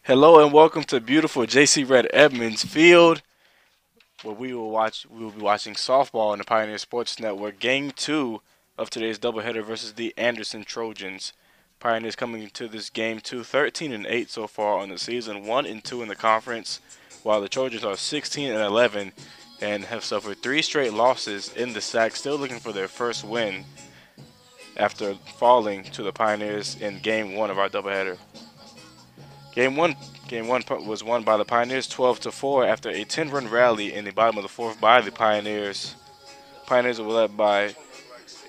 Hello and welcome to beautiful JC Red Edmonds Field, where we will be watching softball on the Pioneer Sports Network. Game 2 of today's doubleheader versus the Anderson Trojans. Pioneers coming into this game 2, 13-8 so far on the season, 1-2 in the conference, while the Trojans are 16-11 and have suffered 3 straight losses in the SAC, still looking for their first win after falling to the Pioneers in Game 1 of our doubleheader. Game one was won by the Pioneers 12-4 after a 10-run rally in the bottom of the fourth by the Pioneers. Pioneers were led by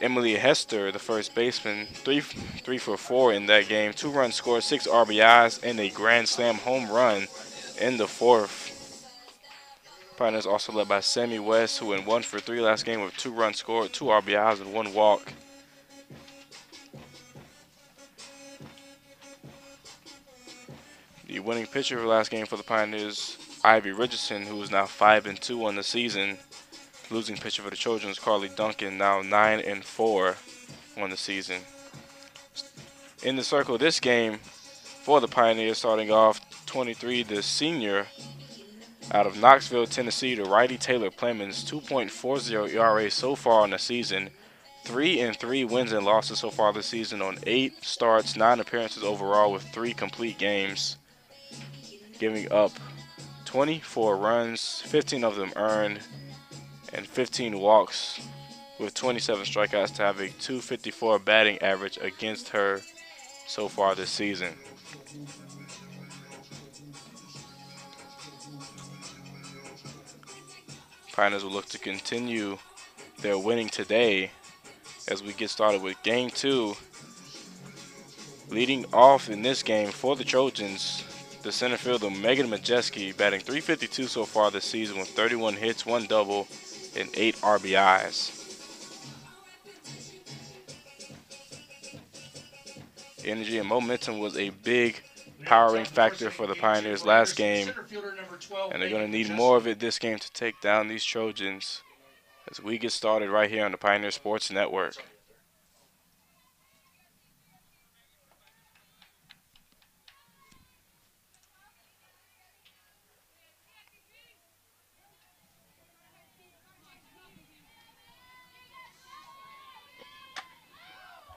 Emily Hester, the first baseman, 3 for 4 in that game. 2 runs scored, 6 RBIs, and a grand slam home run in the fourth. Pioneers also led by Sammy West, who went 1 for 3 last game with 2 runs scored, 2 RBIs, and 1 walk. The winning pitcher for last game for the Pioneers, Ivy Richardson, who is now 5-2 on the season. Losing pitcher for the Trojans, Carly Duncan, now 9-4 on the season. In the circle this game for the Pioneers, starting off 23, the senior out of Knoxville, Tennessee, the righty Taylor Plemons, 2.40 ERA so far on the season. 3-3 wins and losses so far this season on 8 starts, 9 appearances overall with 3 complete games, giving up 24 runs, 15 of them earned, and 15 walks with 27 strikeouts to have a .254 batting average against her so far this season. Pioneers will look to continue their winning today as we get started with Game 2. Leading off in this game for the Trojans, the center fielder Megan Majeski, batting .352 so far this season with 31 hits, 1 double, and 8 RBIs. Energy and momentum was a big powering factor for the Pioneers last game, and they're going to need more of it this game to take down these Trojans as we get started right here on the Pioneer Sports Network.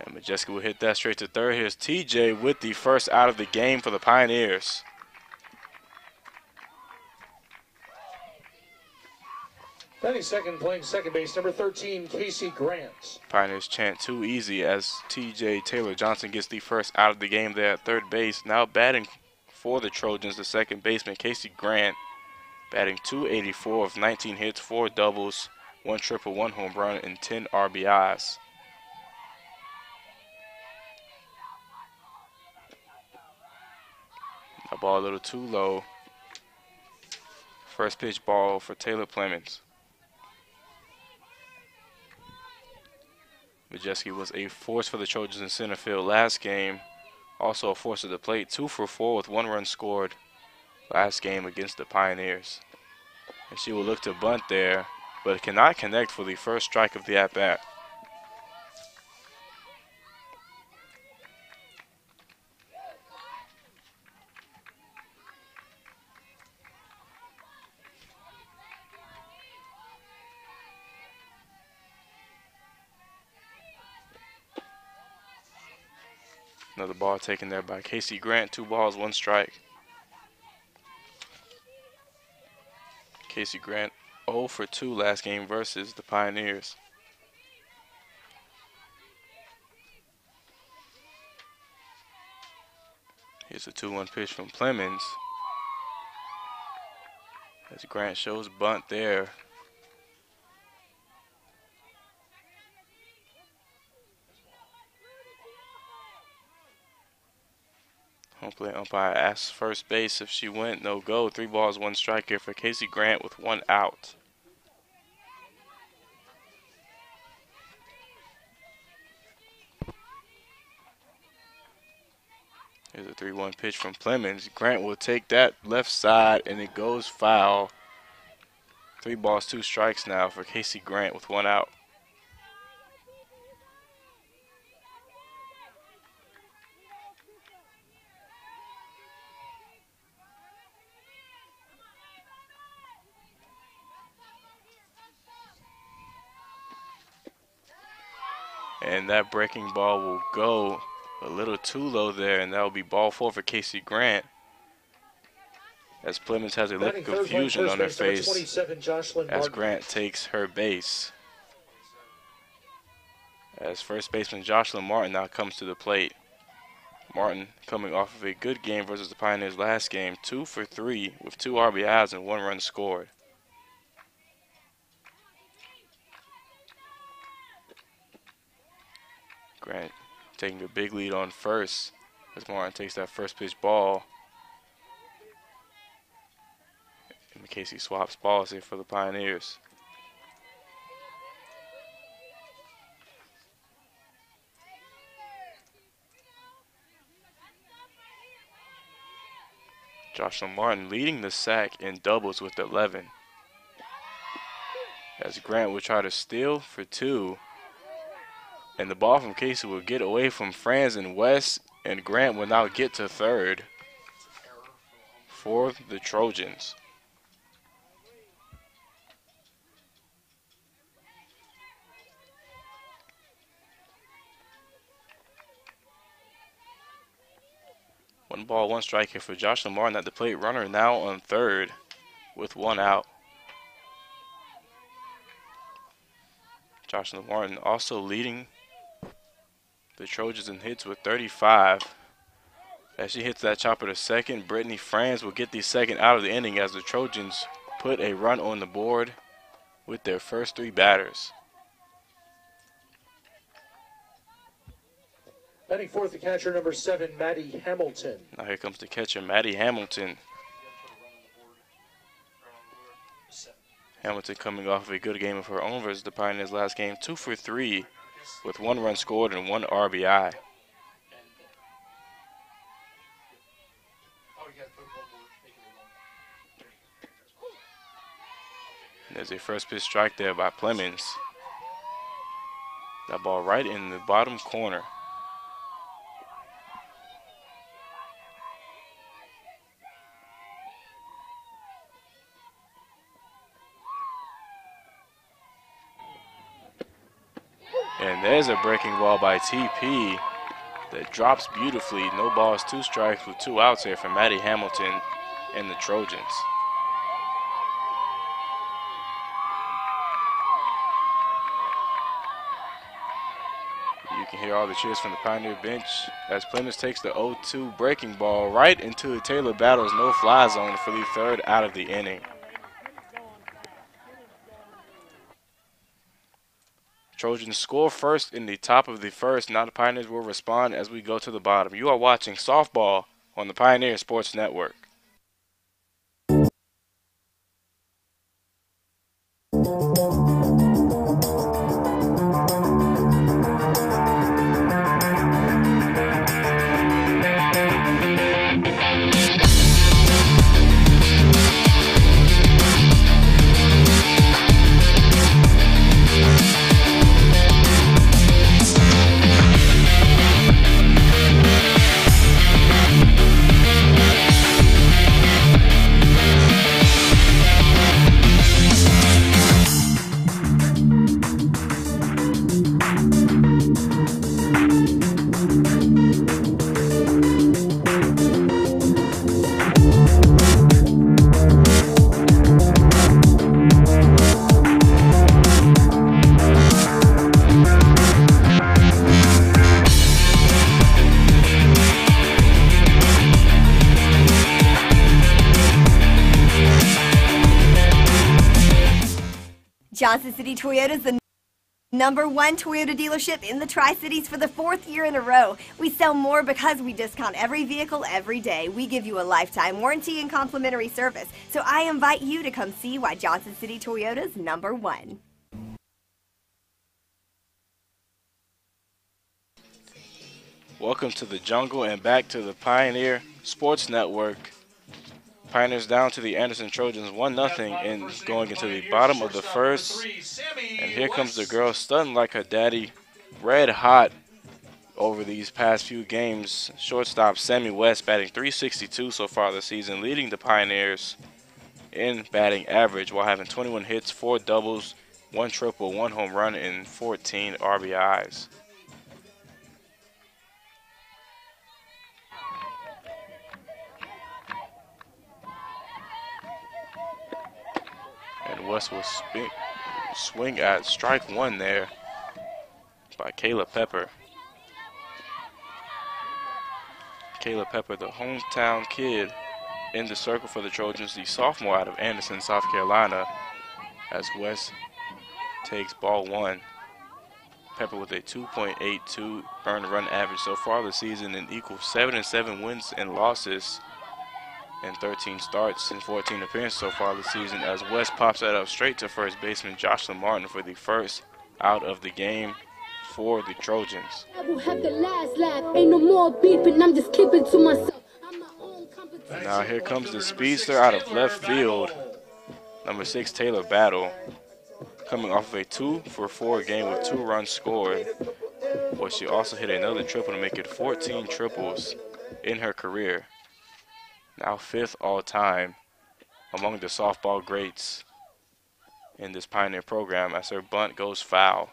And Majeski will hit that straight to third. Here's TJ with the first out of the game for the Pioneers. Batting second, playing second base, number 13, Casey Grant. Pioneers chant too easy as TJ Taylor Johnson gets the first out of the game there at third base. Now batting for the Trojans, the second baseman, Casey Grant, batting .284 with 19 hits, 4 doubles, 1 triple, 1 home run, and 10 RBIs. A ball a little too low. First pitch ball for Taylor Plemons. Majeski was a force for the Trojans in center field last game. Also a force at the plate, 2 for 4 with 1 run scored last game against the Pioneers. And she will look to bunt there, but cannot connect for the first strike of the at-bat. Another ball taken there by Casey Grant. 2 balls, 1 strike. Casey Grant 0 for 2 last game versus the Pioneers. Here's a 2-1 pitch from Plemons. As Grant shows bunt there. Home plate umpire asks first base if she went. No go. 3 balls, 1 strike here for Casey Grant with 1 out. Here's a 3-1 pitch from Plemons. Grant will take that left side, and it goes foul. 3 balls, 2 strikes now for Casey Grant with 1 out. And that breaking ball will go a little too low there, and that will be ball 4 for Casey Grant. As Plymouth has a look of confusion on their face as Grant takes her base. As first baseman Jocelyn Martin now comes to the plate. Martin coming off of a good game versus the Pioneers last game, 2 for 3 with 2 RBIs and 1 run scored. Grant taking a big lead on first as Martin takes that first pitch ball. And Casey swaps balls here for the Pioneers. Joshua Martin leading the sack in doubles with 11. As Grant will try to steal for 2. And the ball from Casey will get away from Franz and West, and Grant will now get to third for the Trojans. One ball, one strike here for Joshua Martin at the plate. Runner now on third with 1 out. Joshua Martin also leading the Trojans in hits with 35. As she hits that chopper to second, Brittany Franz will get the second out of the inning as the Trojans put a run on the board with their first 3 batters. Batting fourth, the catcher, number 7, Maddie Hamilton. Now here comes the catcher, Maddie Hamilton. Hamilton coming off of a good game of her own versus the Pioneers last game, 2 for 3 with 1 run scored and 1 RBI. And there's a first pitch strike there by Plemons. That ball right in the bottom corner. And there's a breaking ball by TP that drops beautifully. No balls, 2 strikes with 2 outs here for Maddie Hamilton and the Trojans. You can hear all the cheers from the Pioneer bench as Plymouth takes the 0-2 breaking ball right into the Taylor Battles no-fly zone for the 3rd out of the inning. Trojans score first in the top of the 1st. Now the Pioneers will respond as we go to the bottom. You are watching softball on the Pioneer Sports Network. Johnson City Toyota is the #1 Toyota dealership in the Tri-Cities for the 4th year in a row. We sell more because we discount every vehicle every day. We give you a lifetime warranty and complimentary service. So I invite you to come see why Johnson City Toyota is #1. Welcome to the jungle and back to the Pioneer Sports Network. Pioneers down to the Anderson Trojans 1-0 and going into the bottom of the 1st. And here comes the girl stunned like her daddy, red hot over these past few games. Shortstop Sammy West batting .362 so far this season, leading the Pioneers in batting average while having 21 hits, 4 doubles, 1 triple, 1 home run, and 14 RBIs. And West will swing at strike one there by Kayla Pepper. Kayla Pepper, the hometown kid in the circle for the Trojans, the sophomore out of Anderson, South Carolina, as West takes ball one. Pepper with a 2.82 earned run average so far this season and equals 7-7 wins and losses and 13 starts and 14 appearances so far this season, as West pops that up straight to first baseman Joshua Martin for the first out of the game for the Trojans. Now here comes the speedster out of left field, number 6 Taylor Battle, coming off of a 2-for-4 game with 2 runs scored. But she also hit another triple to make it 14 triples in her career. Now 5th all-time among the softball greats in this Pioneer program, as her bunt goes foul.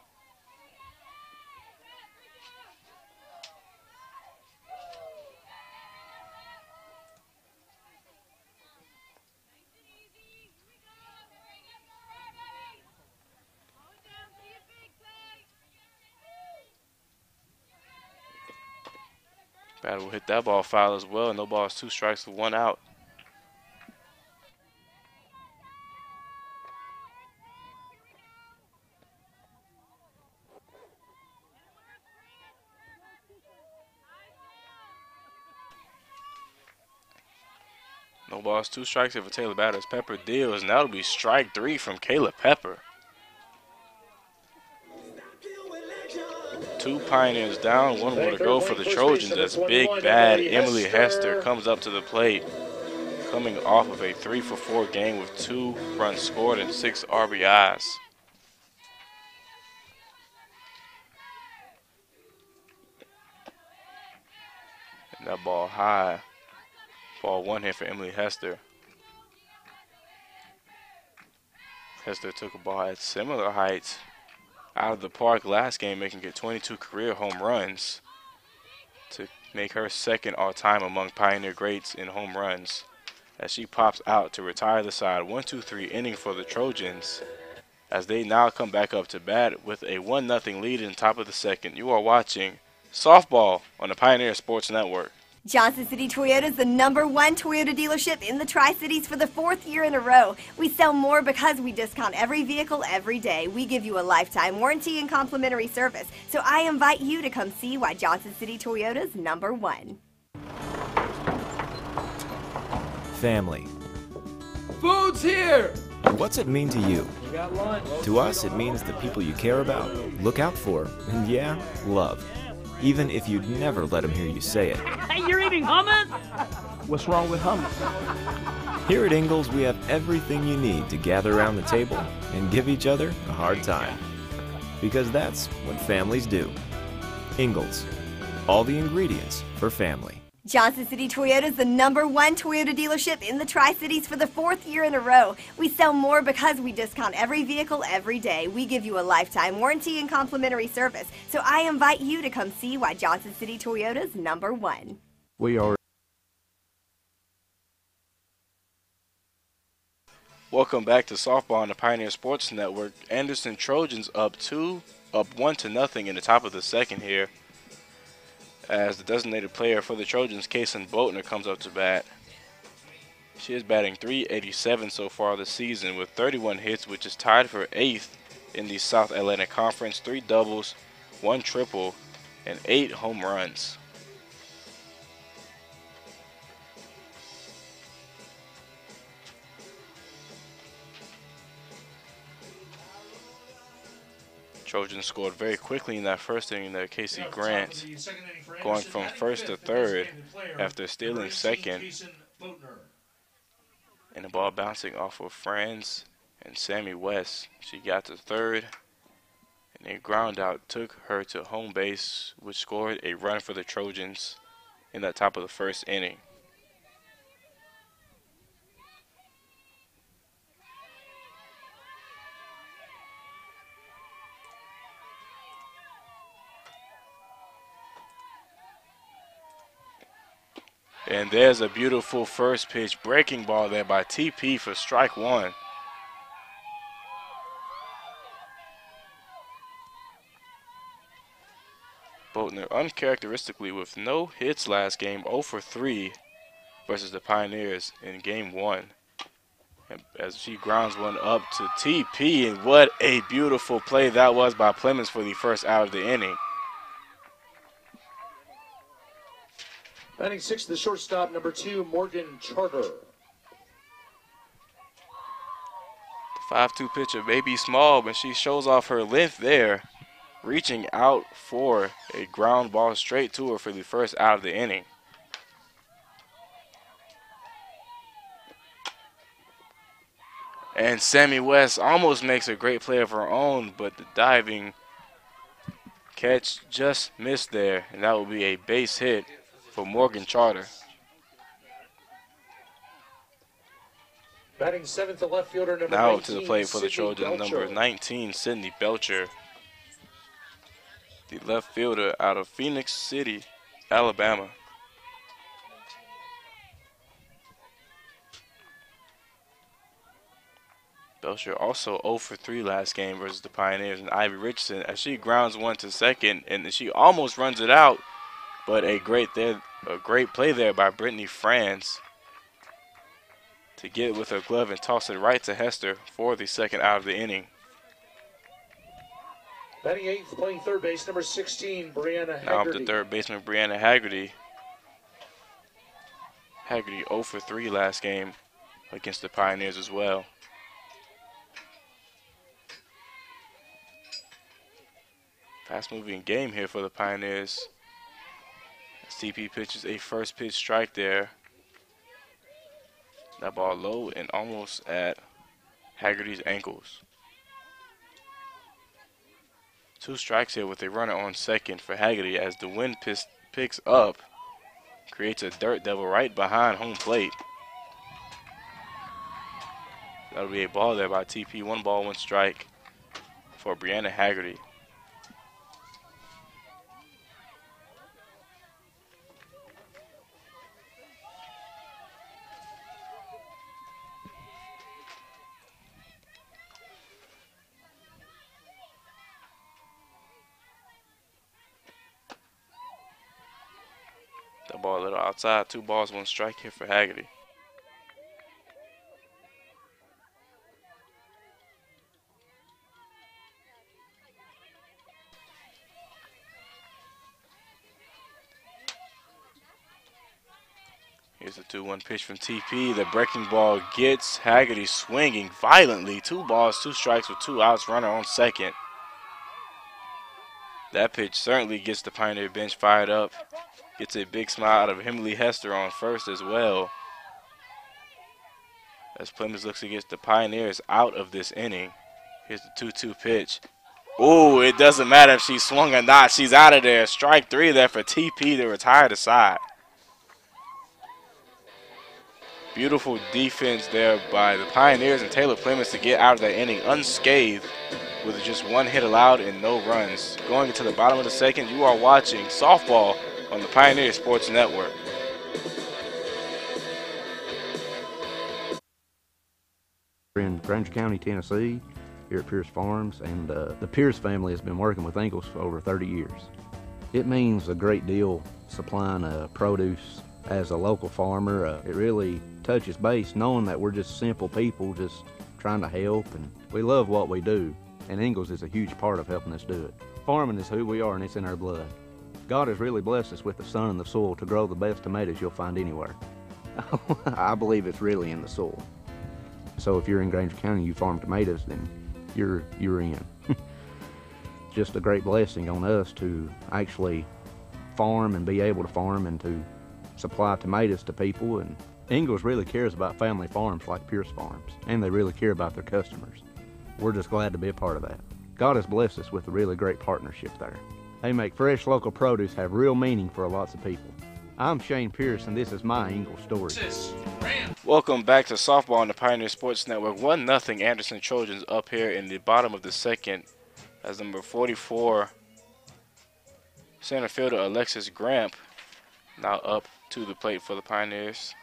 Battle will hit that ball foul as well. No balls, 2 strikes with 1 out. No balls, 2 strikes here for Taylor Battle as Pepper deals, and that'll be strike 3 from Kayla Pepper. 2 Pioneers down, 1 more to go for the Trojans as big bad Emily Hester comes up to the plate, coming off of a 3-for-4 game with 2 runs scored and 6 RBIs. And that ball high. Ball 1 here for Emily Hester. Hester took a ball at similar heights out of the park last game, making it 22 career home runs to make her 2nd all-time among Pioneer greats in home runs, as she pops out to retire the side. 1-2-3 inning for the Trojans as they now come back up to bat with a 1-0 lead in top of the 2nd. You are watching softball on the Pioneer Sports Network. Johnson City Toyota is the #1 Toyota dealership in the Tri-Cities for the 4th year in a row. We sell more because we discount every vehicle every day. We give you a lifetime warranty and complimentary service. So I invite you to come see why Johnson City Toyota is #1. Family. Food's here! What's it mean to you? You got lunch. To us, it means the people you care about, look out for, and yeah, love. Even if you'd never let them hear you say it. Hey, you're eating hummus? What's wrong with hummus? Here at Ingalls, we have everything you need to gather around the table and give each other a hard time. Because that's what families do. Ingalls. All the ingredients for family. Johnson City Toyota is the #1 Toyota dealership in the Tri-Cities for the 4th year in a row. We sell more because we discount every vehicle every day. We give you a lifetime warranty and complimentary service. So I invite you to come see why Johnson City Toyota is #1. We are. Welcome back to softball on the Pioneer Sports Network. Anderson Trojans up 1-0 in the top of the 2nd here, as the designated player for the Trojans, Kason Boatner, comes up to bat. She is batting .387 so far this season with 31 hits, which is tied for 8th in the South Atlantic Conference, 3 doubles, 1 triple, and 8 home runs. Trojans scored very quickly in that first inning there. Casey Grant going from 1st to 3rd after stealing 2nd. And the ball bouncing off of Franz and Sammy West. She got to 3rd, and a ground out took her to home base, which scored a run for the Trojans in that top of the 1st inning. And there's a beautiful first pitch breaking ball there by TP for strike 1. Boatner uncharacteristically with no hits last game, 0 for 3 versus the Pioneers in game 1. And as she grounds one up to TP, and what a beautiful play that was by Plemons for the first out of the inning. Batting sixth, the shortstop, number 2, Morgan Charter. The 5-2 pitcher may be small, but she shows off her length there, reaching out for a ground ball straight to her for the first out of the inning. And Sammy West almost makes a great play of her own, but the diving catch just missed there, and that will be a base hit for Morgan Charter. Batting seventh, the left fielder, number Now 19, to the plate for the Sydney Trojans, number Belcher. 19, Sydney Belcher. The left fielder out of Phoenix City, Alabama. Belcher also 0 for 3 last game versus the Pioneers, and Ivy Richardson, as she grounds one to second, and she almost runs it out, but a great play there by Brittany Franz to get it with her glove and toss it right to Hester for the second out of the inning. Batting eighth, playing third base, number 16, Brianna Haggerty. Now up to third baseman Brianna Haggerty. Haggerty 0 for 3 last game against the Pioneers as well. Fast-moving game here for the Pioneers. TP pitches a first pitch strike there. That ball low and almost at Haggerty's ankles. 2 strikes here with a runner on second for Haggerty as the wind picks up. Creates a dirt devil right behind home plate. That'll be a ball there by TP. 1 ball, 1 strike for Brianna Haggerty. That ball a little outside. 2 balls, 1 strike here for Haggerty. Here's a 2-1 pitch from TP. The breaking ball gets Haggerty swinging violently. 2 balls, 2 strikes with 2 outs. Runner on second. That pitch certainly gets the Pioneer bench fired up. Gets a big smile out of Emily Hester on first as well. As Plemons looks to get the Pioneers out of this inning. Here's the 2-2 pitch. Ooh, it doesn't matter if she swung or not. She's out of there. Strike 3 there for TP to retire the side. Beautiful defense there by the Pioneers and Taylor Plemons to get out of that inning unscathed with just 1 hit allowed and no runs. Going into the bottom of the second, you are watching softball on the Pioneer Sports Network. We're in Granger County, Tennessee, here at Pierce Farms, and the Pierce family has been working with Ingalls for over 30 years. It means a great deal supplying produce as a local farmer. It really touches base knowing that we're just simple people just trying to help, and we love what we do, and Ingalls is a huge part of helping us do it. Farming is who we are, and it's in our blood. God has really blessed us with the sun and the soil to grow the best tomatoes you'll find anywhere. I believe it's really in the soil. So if you're in Granger County and you farm tomatoes, then you're in. Just a great blessing on us to actually farm and be able to farm and to supply tomatoes to people. And Ingalls really cares about family farms like Pierce Farms, and they really care about their customers. We're just glad to be a part of that. God has blessed us with a really great partnership there. They make fresh local produce have real meaning for lots of people. I'm Shane Pierce, and this is my Ingalls story. Welcome back to softball on the Pioneer Sports Network. 1-0 Anderson Trojans up here in the bottom of the second as number 44 center fielder Alexis Gramp now up to the plate for the Pioneers.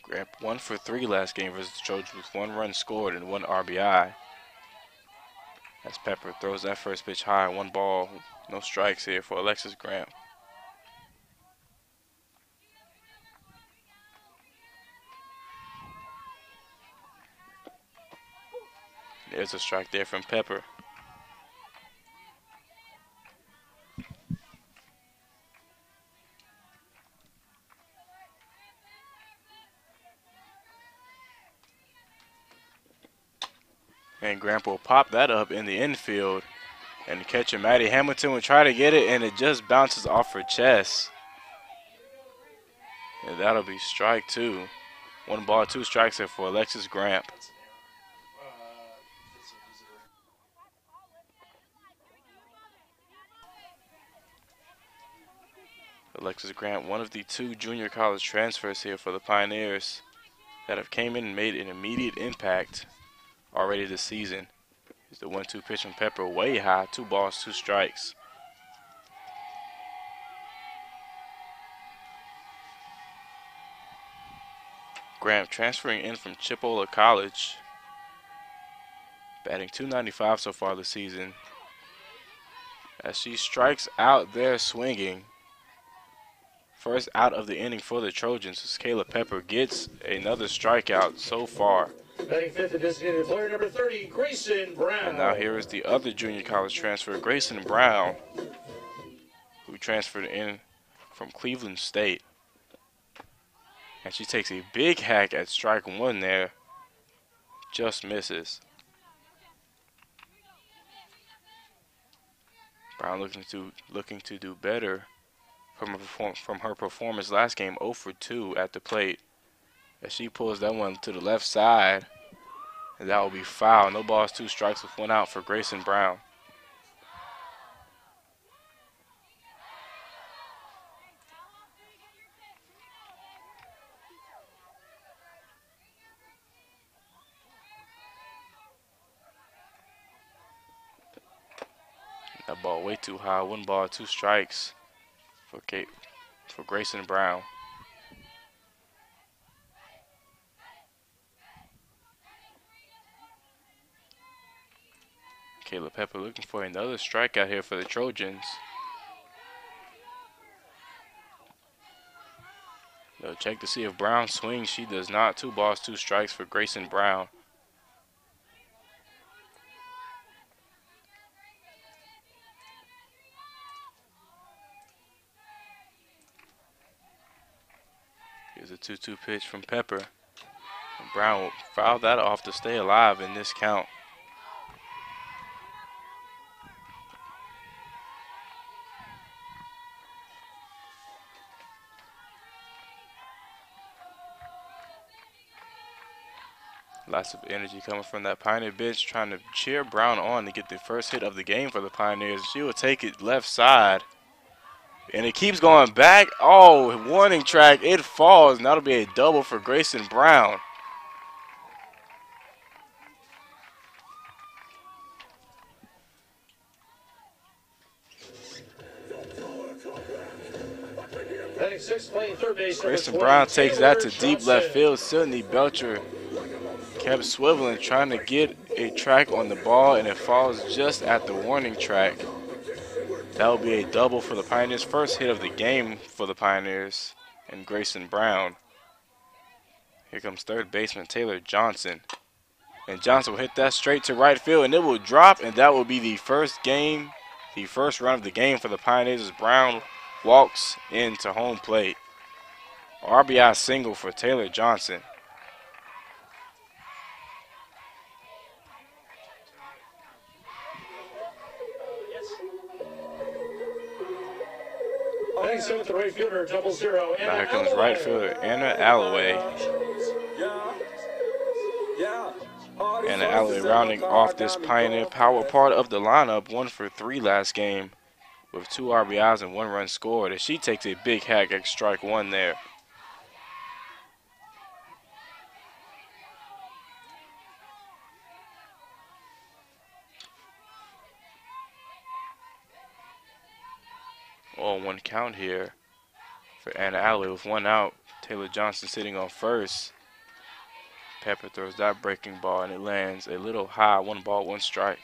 Gramp 1 for 3 last game versus the Trojans with 1 run scored and 1 RBI. As Pepper throws that first pitch high, 1 ball, no strikes here for Alexis Graham. There's a strike there from Pepper. And Graham will pop that up in the infield. And the catcher, Maddie Hamilton, will try to get it, and it just bounces off her chest. And that'll be strike 2. 1 ball, 2 strikes here for Alexis Graham. Alexis Grant, one of the 2 junior college transfers here for the Pioneers that have came in and made an immediate impact already this season. Is the 1-2 pitch from Pepper way high, 2 balls, 2 strikes. Grant transferring in from Chipola College, batting .295 so far this season. As she strikes out there swinging. First out of the inning for the Trojans as Kayla Pepper gets another strikeout so far. Batting fifth, the designated player number 30, Grayson Brown. And now here is the other junior college transfer, Grayson Brown, who transferred in from Cleveland State. And she takes a big hack at strike 1 there. Just misses. Brown looking to do better from her performance last game, 0 for 2 at the plate. As she pulls that one to the left side, and that will be foul. No balls, 2 strikes with 1 out for Grayson Brown. That ball way too high. 1 ball, 2 strikes for Grayson Brown. Kayla Pepper looking for another strikeout here for the Trojans. They'll check to see if Brown swings. She does not. 2 balls, 2 strikes for Grayson Brown. Here's a 2-2 pitch from Pepper. And Brown will foul that off to stay alive in this count. Lots of energy coming from that Pioneer bench, trying to cheer Brown on to get the first hit of the game for the Pioneers. She will take it left side. And it keeps going back. Oh, warning track. It falls. And that'll be a double for Grayson Brown. Grayson Brown takes that to deep left field. Sydney Belcher kept swiveling, trying to get a track on the ball, and it falls just at the warning track. That will be a double for the Pioneers. First hit of the game for the Pioneers and Grayson Brown. Here comes third baseman Taylor Johnson. And Johnson will hit that straight to right field, and it will drop, and that will be the first run of the game for the Pioneers as Brown walks into home plate. RBI single for Taylor Johnson. The right fielder, 0-0. Now here comes right fielder Anna Alloway. Anna Alloway rounding off this Pioneer power part of the lineup. 1 for 3 last game with 2 RBIs and 1 run scored. And she takes a big hack at strike 1 there. On 1 count here for Anna Alley with 1 out. Taylor Johnson sitting on first. Pepper throws that breaking ball and it lands a little high. 1 ball, 1 strike.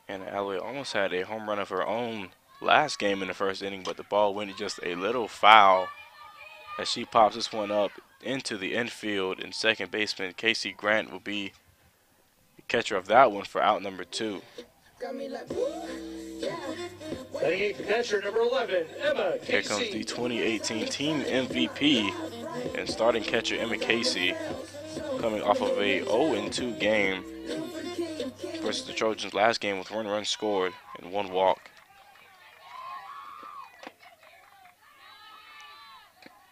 And Alloway almost had a home run of her own last game in the first inning, but the ball went just a little foul as she pops this one up into the infield, and second baseman Casey Grant will be the catcher of that one for out number 2. Batting eighth, catcher number 11, Emma Casey. Here comes the 2018 team MVP and starting catcher Emma Casey, coming off of a 0-2 game versus the Trojans last game with 1 run scored and 1 walk.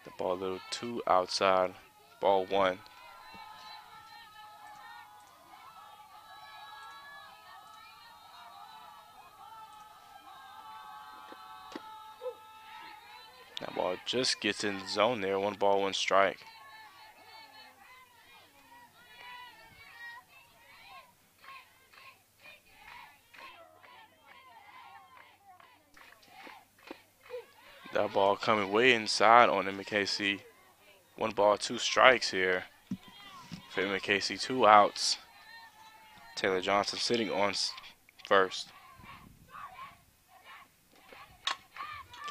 The ball a little too outside, ball 1. That ball just gets in the zone there, 1 ball, 1 strike. That ball coming way inside on Emma Casey. 1 ball, 2 strikes here for Emma Casey, 2 outs. Taylor Johnson sitting on first.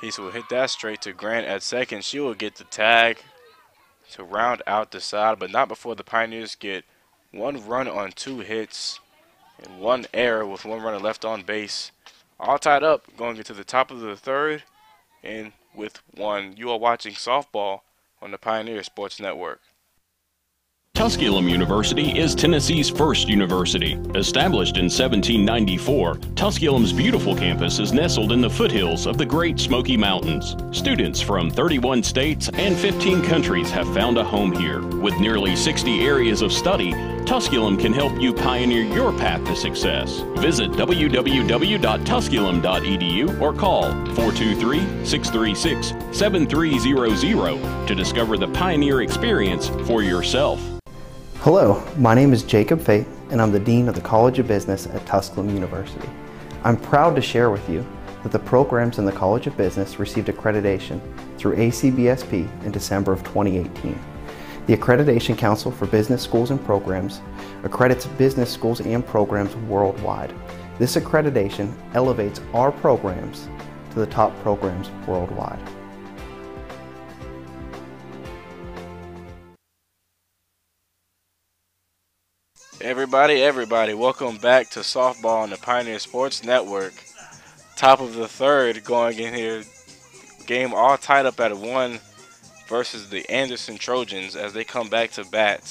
Casey will hit that straight to Grant at second. She will get the tag to round out the side, but not before the Pioneers get 1 run on 2 hits and 1 error with 1 runner left on base. All tied up going into the top of the 3rd. And with 1, you are watching softball on the Pioneer Sports Network. Tusculum University is Tennessee's first university. Established in 1794, Tusculum's beautiful campus is nestled in the foothills of the Great Smoky Mountains. Students from 31 states and 15 countries have found a home here. With nearly 60 areas of study, Tusculum can help you pioneer your path to success. Visit www.tusculum.edu or call 423-636-7300 to discover the Pioneer experience for yourself. Hello, my name is Jacob Fate, and I'm the Dean of the College of Business at Tusculum University. I'm proud to share with you that the programs in the College of Business received accreditation through ACBSP in December of 2018. The Accreditation Council for Business Schools and Programs accredits business schools and programs worldwide. This accreditation elevates our programs to the top programs worldwide. Everybody, welcome back to softball on the Pioneer Sports Network. Top of the 3rd going in here. Game all tied up at 1 versus the Anderson Trojans as they come back to bat.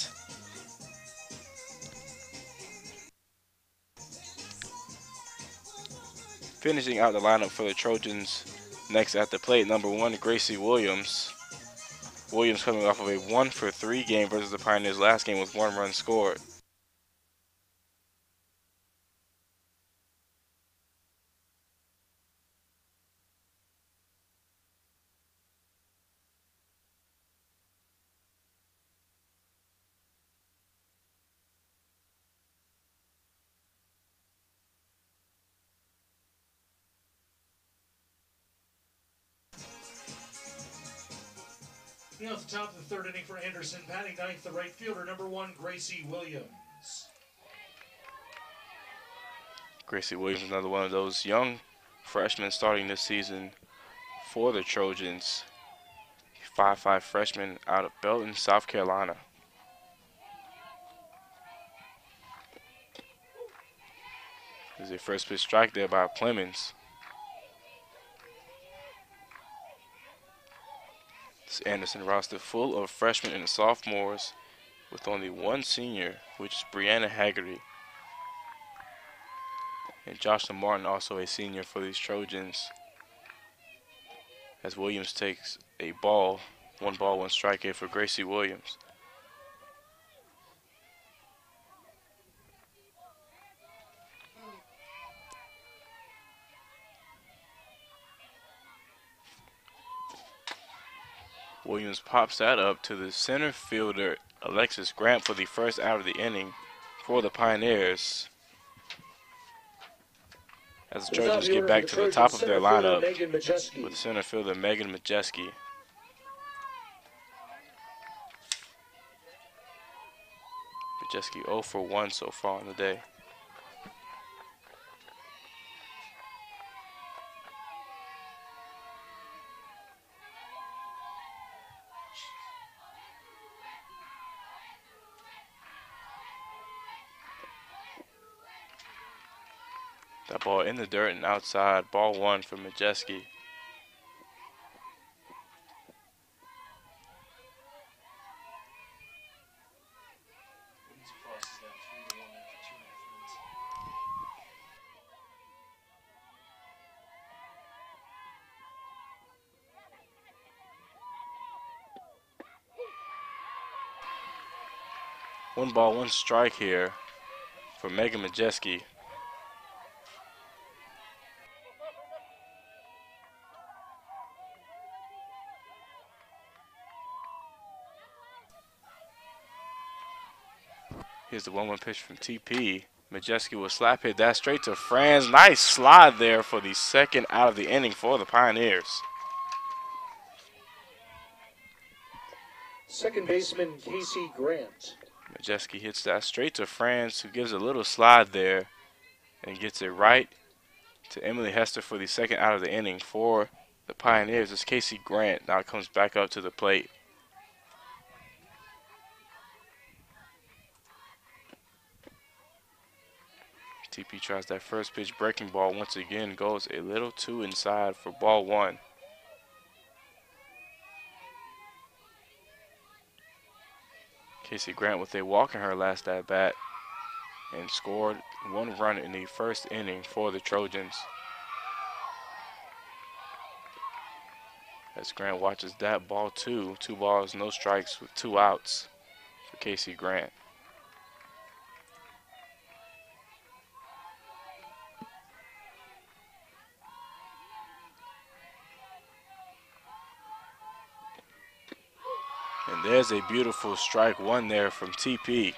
Finishing out the lineup for the Trojans next at the plate, number 1, Gracie Williams. Williams coming off of a 1-for-3 game versus the Pioneers last game with 1 run scored. Now at the top of the 3rd inning for Anderson, batting 9th, the right fielder, number 1, Gracie Williams. Gracie Williams, another one of those young freshmen starting this season for the Trojans. 5'5" freshman out of Belton, South Carolina. There's a first pitch strike there by Clemens. This Anderson roster full of freshmen and sophomores with only 1 senior, which is Brianna Haggerty. And Joshua Martin, also a senior for these Trojans. As Williams takes a ball, 1 ball, 1 strike here for Gracie Williams. Williams pops that up to the center fielder, Alexis Grant, for the first out of the inning for the Pioneers. As the Trojans get back to the top of their lineup with center fielder Megan Majeski. Majeski 0 for 1 so far in the day. That ball in the dirt and outside. Ball 1 for Majeski. One ball, one strike here for Megan Majeski. Here's the 1-1 pitch from TP. Majeski will slap hit that straight to Franz. Nice slide there for the second out of the inning for the Pioneers. Second baseman Casey Grant. Majeski hits that straight to Franz, who gives a little slide there and gets it right to Emily Hester for the second out of the inning for the Pioneers. It's Casey Grant now comes back up to the plate. TP tries that first pitch breaking ball once again, goes a little too inside for ball 1. Casey Grant with a walk in her last at bat and scored 1 run in the first inning for the Trojans. As Grant watches that ball 2, 2 balls, no strikes with 2 outs for Casey Grant. And there's a beautiful strike 1 there from TP.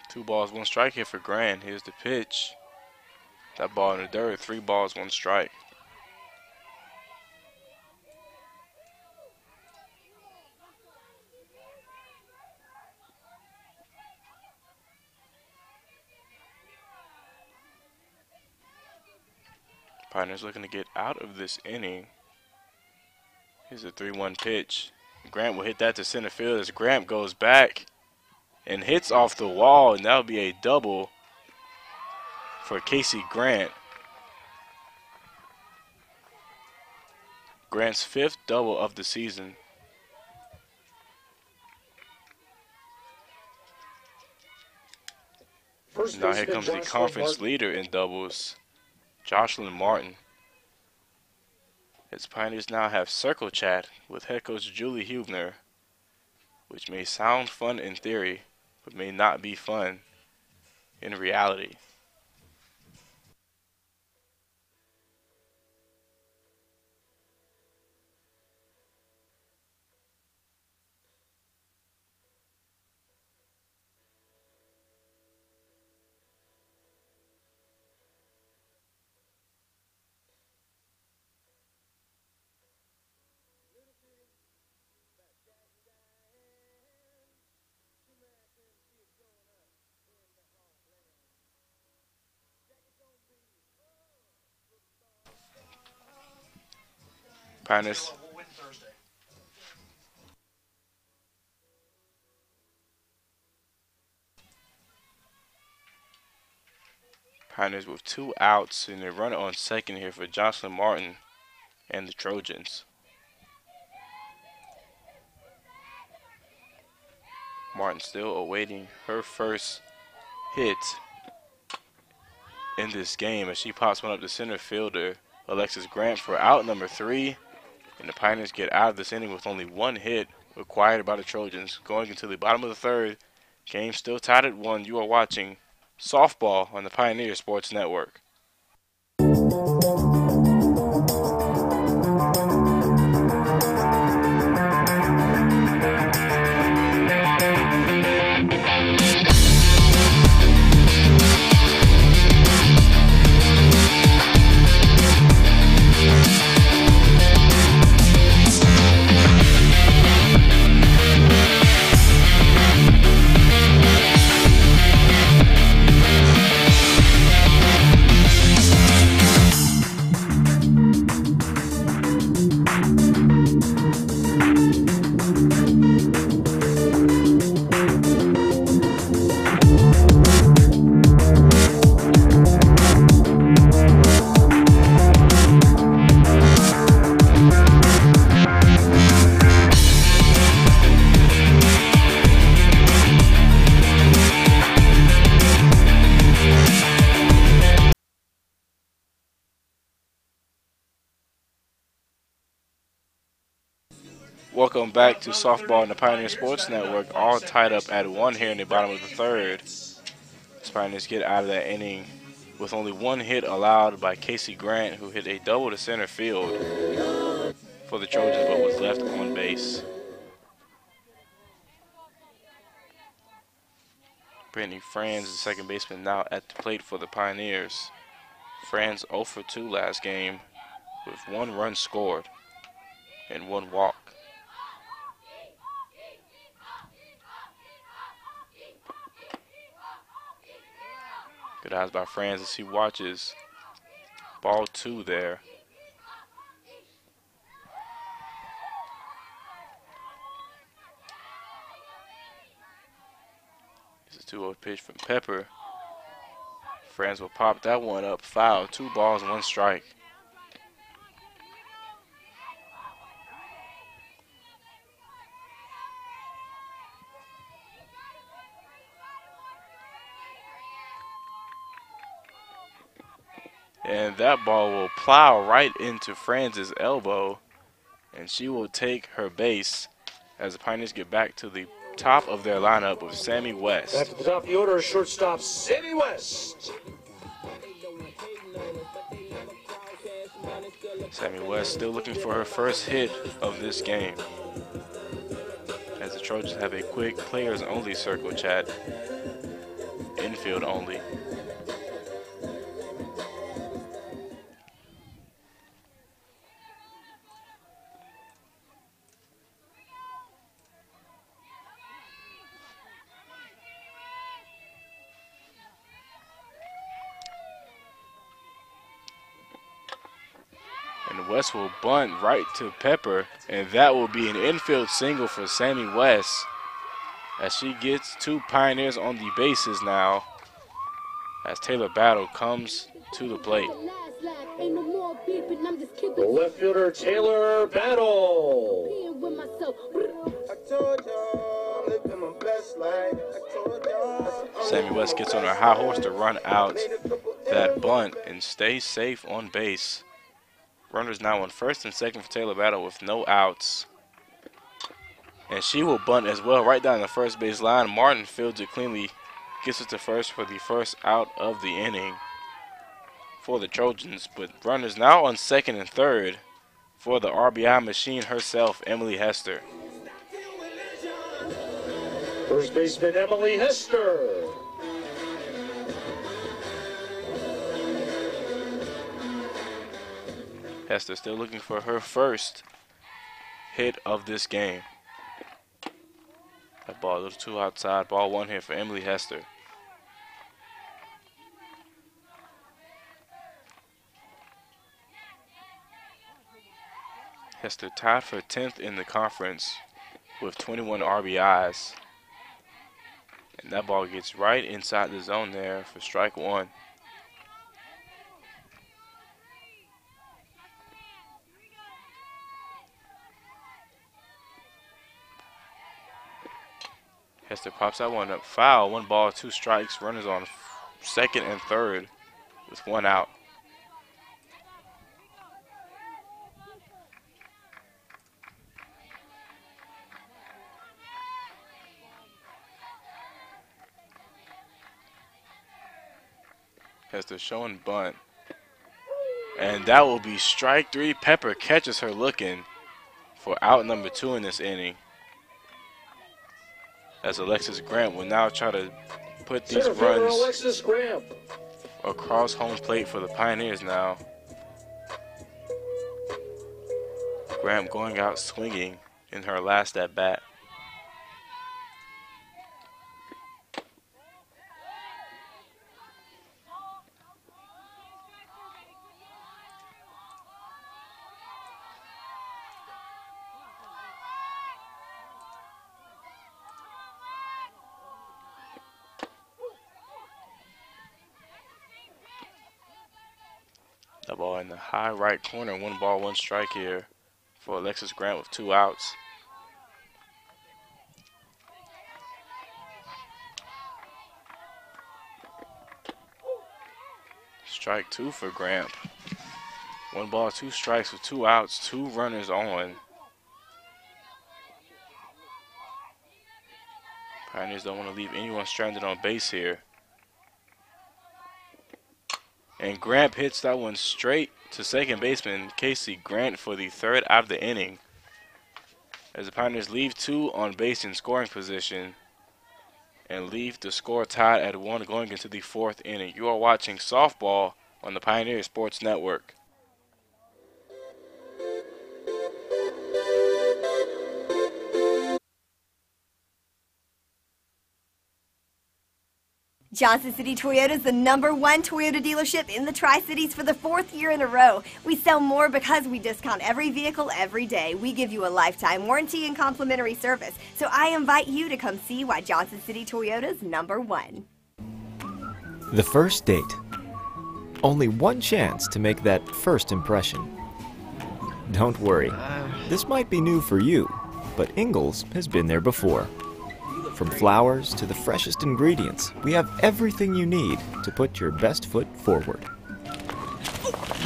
Two balls, 1 strike here for Grant. Here's the pitch. That ball in the dirt, 3 balls, 1 strike. Pioneers looking to get out of this inning. Here's a 3-1 pitch. Grant will hit that to center field as Grant goes back and hits off the wall, and that'll be a double for Casey Grant. Grant's 5th double of the season. Now here comes the conference leader in doubles, Jocelyn Martin. Its Pioneers now have circle chat with head coach Julie Hubner, which may sound fun in theory, but may not be fun in reality. Pioneers. Pioneers with 2 outs and a runner on second here for Jocelyn Martin and the Trojans. Martin still awaiting her first hit in this game as she pops one up to center fielder Alexis Grant for out number 3. And the Pioneers get out of this inning with only 1 hit required by the Trojans. Going into the bottom of the 3rd, game still tied at 1. You are watching softball on the Pioneer Sports Network. Welcome back to softball on the Pioneer Sports Network, all tied up at 1 here in the bottom of the third. The Pioneers get out of that inning with only one hit allowed by Casey Grant, who hit a double to center field for the Trojans but was left on base. Brittany Franz, the second baseman, now at the plate for the Pioneers. Franz 0 for 2 last game with 1 run scored and 1 walk. Good eyes by Franz as he watches. Ball 2 there. It's a 2-0 pitch from Pepper. Franz will pop that one up, foul. 2 balls, 1 strike. And that ball will plow right into Franz's elbow, and she will take her base as the Pioneers get back to the top of their lineup with Sammy West. Back to the top of the order, shortstop Sammy West. Sammy West still looking for her first hit of this game, as the Trojans have a quick players-only circle chat, infield only. West will bunt right to Pepper, and that will be an infield single for Sammy West as she gets 2 Pioneers on the bases now as Taylor Battle comes to the plate. Left fielder Taylor Battle. Sammy West gets on her high horse to run out that bunt and stay safe on base. Runners now on first and second for Taylor Battle with no outs. And she will bunt as well right down the first base line. Martin fields it cleanly, gets it to first for the first out of the inning for the Trojans. But runners now on second and third for the RBI machine herself, Emily Hester. First baseman Emily Hester. Hester still looking for her first hit of this game. That ball a little too outside. Ball 1 here for Emily Hester. Hester tied for 10th in the conference with 21 RBIs. And that ball gets right inside the zone there for strike 1. Hester pops that one up foul. 1 ball, 2 strikes. Runners on second and third with 1 out. Hester showing bunt. And that will be strike 3. Pepper catches her looking for out number 2 in this inning, as Alexis Grant will now try to put these runs across home plate for the Pioneers now. Grant going out swinging in her last at bat. That ball in the high right corner. 1 ball, 1 strike here for Alexis Grant with 2 outs. Strike 2 for Grant. 1 ball, 2 strikes with 2 outs, 2 runners on. Pioneers don't want to leave anyone stranded on base here. And Grant hits that one straight to second baseman Casey Grant for the third out of the inning. As the Pioneers leave two on base in scoring position and leave the score tied at 1 going into the fourth inning. You are watching softball on the Pioneer Sports Network. Johnson City Toyota is the #1 Toyota dealership in the Tri-Cities for the 4th year in a row. We sell more because we discount every vehicle every day. We give you a lifetime warranty and complimentary service. So I invite you to come see why Johnson City Toyota is #1. The first date. Only one chance to make that first impression. Don't worry, this might be new for you, but Ingalls has been there before. From flowers to the freshest ingredients, we have everything you need to put your best foot forward.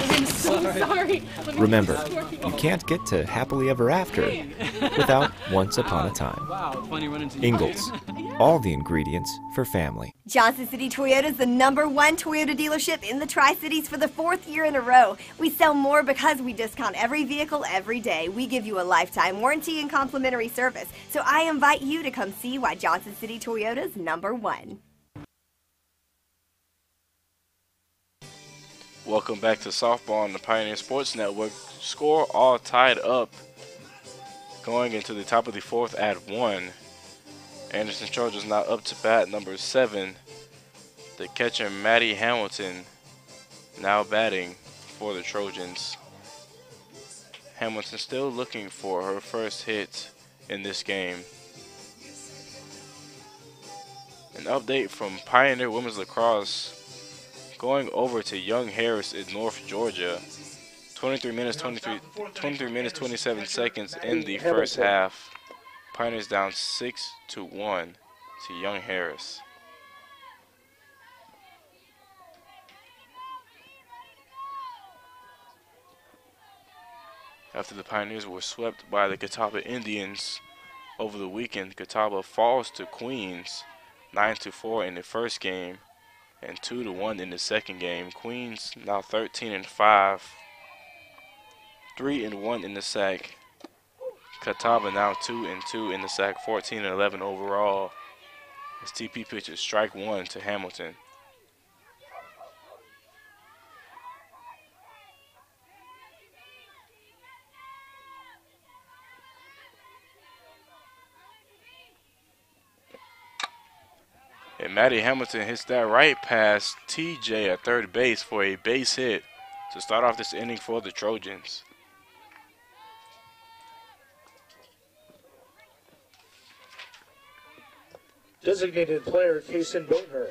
I'm so sorry. Remember, you can't get to happily ever after without once upon a time. Wow, funny running into you. Ingalls, all the ingredients for family. Johnson City Toyota is the #1 Toyota dealership in the Tri-Cities for the 4th year in a row. We sell more because we discount every vehicle every day. We give you a lifetime warranty and complimentary service. So I invite you to come see why Johnson City Toyota is #1. Welcome back to softball on the Pioneer Sports Network. Score all tied up going into the top of the fourth at 1. Anderson Trojans now up to bat number 7. The catcher Maddie Hamilton now batting for the Trojans. Hamilton still looking for her first hit in this game. An update from Pioneer Women's Lacrosse. Going over to Young Harris in North Georgia. 23 minutes 27 seconds in the first half. Pioneers down 6-1 to Young Harris. After the Pioneers were swept by the Catawba Indians over the weekend, Catawba falls to Queens 9-4 in the first game and 2-1 in the second game. Queens now 13-5, 3-1 in the SAC. Catawba now 2-2 in the SAC, 14-11 overall. As TP pitches strike 1 to Hamilton. And Maddie Hamilton hits that right past TJ at third base for a base hit to start off this inning for the Trojans. Designated player Kaysen Boatner.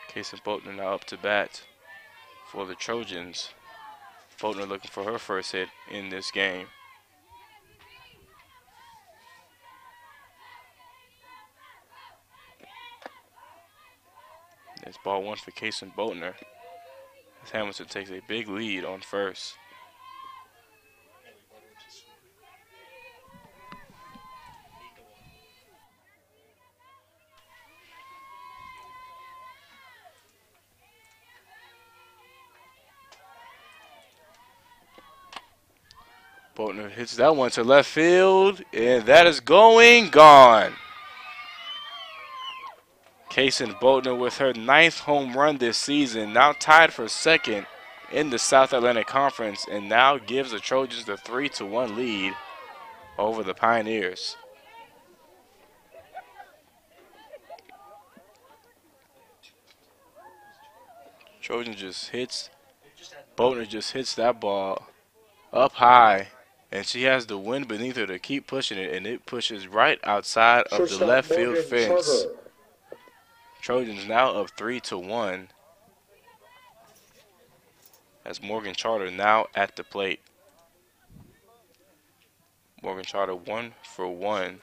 Kaysen Boatner now up to bat for the Trojans. Boatner looking for her first hit in this game. It's ball 1 for Kaysen Boatner as Hamilton takes a big lead on first. Boatner hits that one to left field, and that is gone. Kaysen Boatner with her 9th home run this season, now tied for second in the South Atlantic Conference, and now gives the Trojans the 3-1 lead over the Pioneers. Boatner just hits that ball up high, and she has the wind beneath her to keep pushing it, and it pushes right outside of the left field fence. Trojans now up 3-1 as Morgan Charter now at the plate. Morgan Charter 1 for 1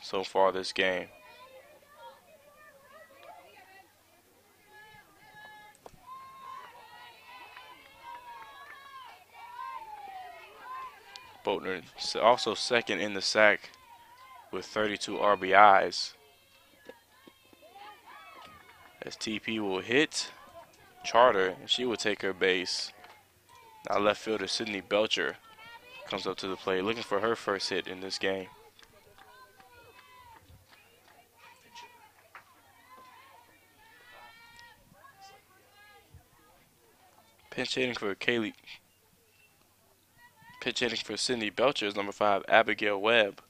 so far this game. Boatner also second in the SAC with 32 RBIs. As TP will hit Charter, and she will take her base. Now left fielder Sydney Belcher comes up to the plate looking for her first hit in this game. Pinch hitting for Sydney Belcher is number 5, Abigail Webb,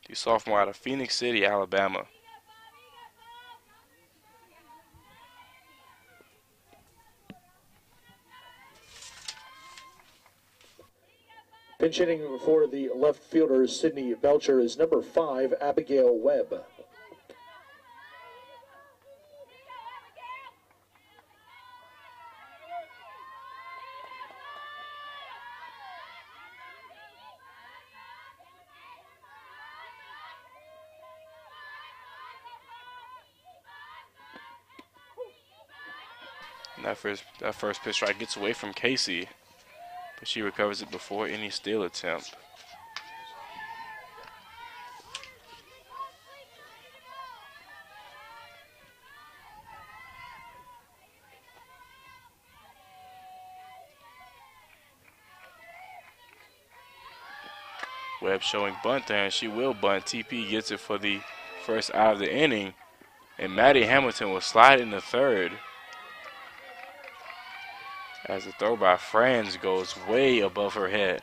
the sophomore out of Phoenix City, Alabama. Pinch hitting for the left fielder Sydney Belcher is number 5, Abigail Webb. And that first pitch strike gets away from Casey, but she recovers it before any steal attempt. Webb showing bunt there, and she will bunt. TP gets it for the first out of the inning, and Maddie Hamilton will slide in the third, as the throw by Franz goes way above her head.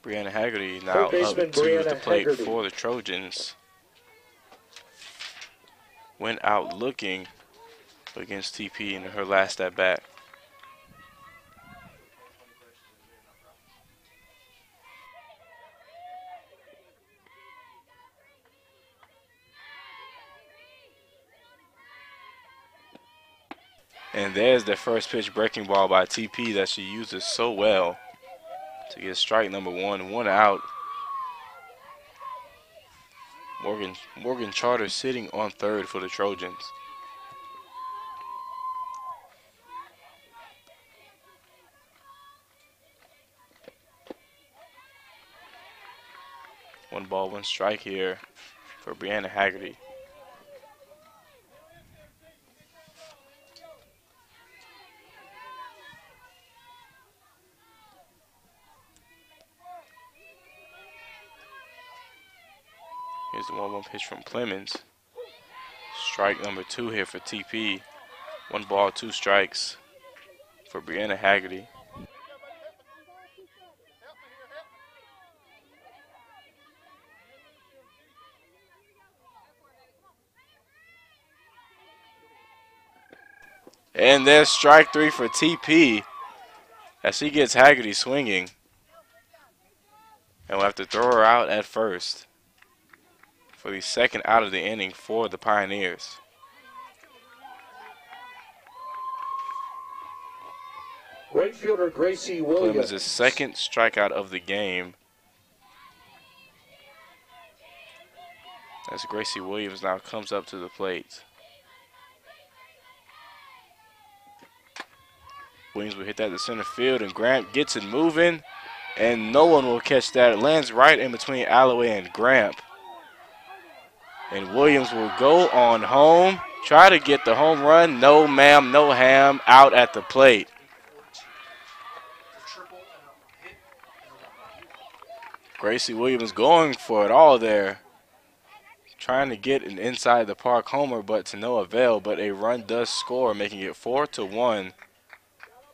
Brianna Haggerty now up to the plate for the Trojans. Went out looking against TP in her last at bat. And there's the first pitch breaking ball by TP that she uses so well to get strike number 1, 1 out. Morgan Charter sitting on third for the Trojans. One ball, one strike here for Brianna Haggerty. Here's the 1-1 pitch from Clemens. Strike number 2 here for TP. 1 ball, 2 strikes for Brianna Haggerty. And there's strike 3 for TP as she gets Haggerty swinging. And we'll have to throw her out at first for the second out of the inning for the Pioneers. Right fielder Gracie Williams. Clemens' second strikeout of the game. As Gracie Williams now comes up to the plate. Williams will hit that to center field, and Gramp gets it moving, and no one will catch that. It lands right in between Alloway and Gramp. And Williams will go on home, try to get the home run. No ma'am, no ham, out at the plate. Gracie Williams going for it all there, trying to get an inside the park homer, but to no avail. But a run does score, making it 4-1.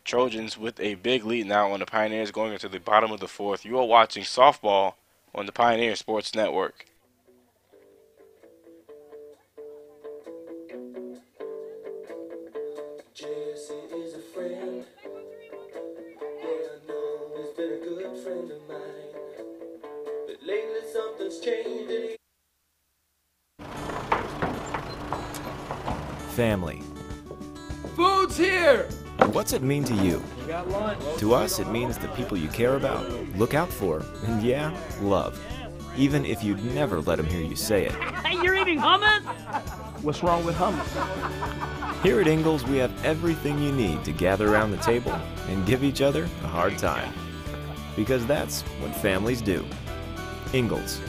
Trojans with a big lead now on the Pioneers going into the bottom of the 4th. You are watching softball on the Pioneer Sports Network. Jesse is a friend. Yeah, I know he's been a good friend of mine. But lately something's changed. Family. Food's here! What's it mean to you? We got lunch. To us, it means the people you care about, look out for, and yeah, love. Even if you'd never let them hear you say it. Hey, you're eating hummus? What's wrong with hummus? Here at Ingalls, we have everything you need to gather around the table and give each other a hard time. Because that's what families do. Ingalls,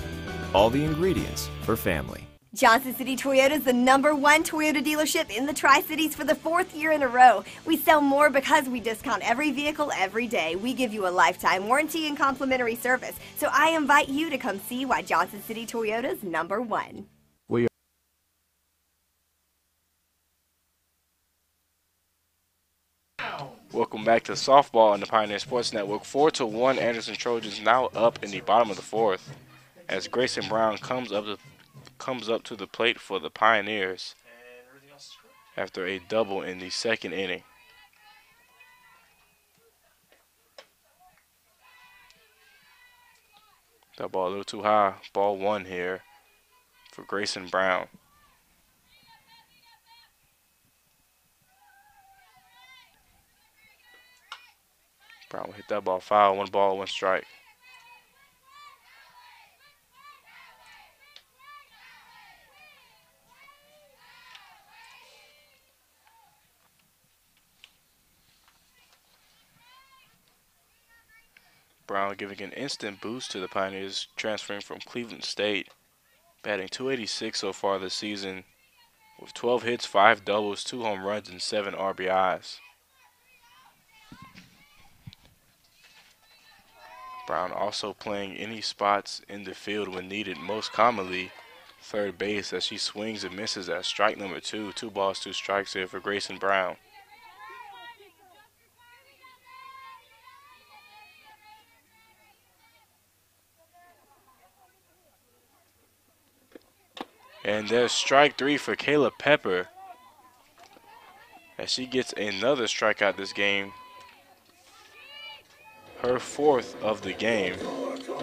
all the ingredients for family. Johnson City Toyota is the #1 Toyota dealership in the Tri-Cities for the 4th year in a row. We sell more because we discount every vehicle every day. We give you a lifetime warranty and complimentary service. So I invite you to come see why Johnson City Toyota is #1. We Welcome back to softball on the Pioneer Sports Network. 4-1, Anderson Trojans now up in the bottom of the 4th as Grayson Brown comes up to the plate for the Pioneers after a double in the 2nd inning. That ball a little too high. Ball 1 here for Grayson Brown. Brown will hit that ball foul. 1 ball, 1 strike. Brown giving an instant boost to the Pioneers, transferring from Cleveland State, batting .286 so far this season, with 12 hits, 5 doubles, 2 home runs, and 7 RBIs. Brown also playing any spots in the field when needed, most commonly third base, as she swings and misses at strike number 2. 2 balls, 2 strikes here for Grayson Brown. And there's strike 3 for Kayla Pepper, as she gets another strikeout this game. Her 4th of the game.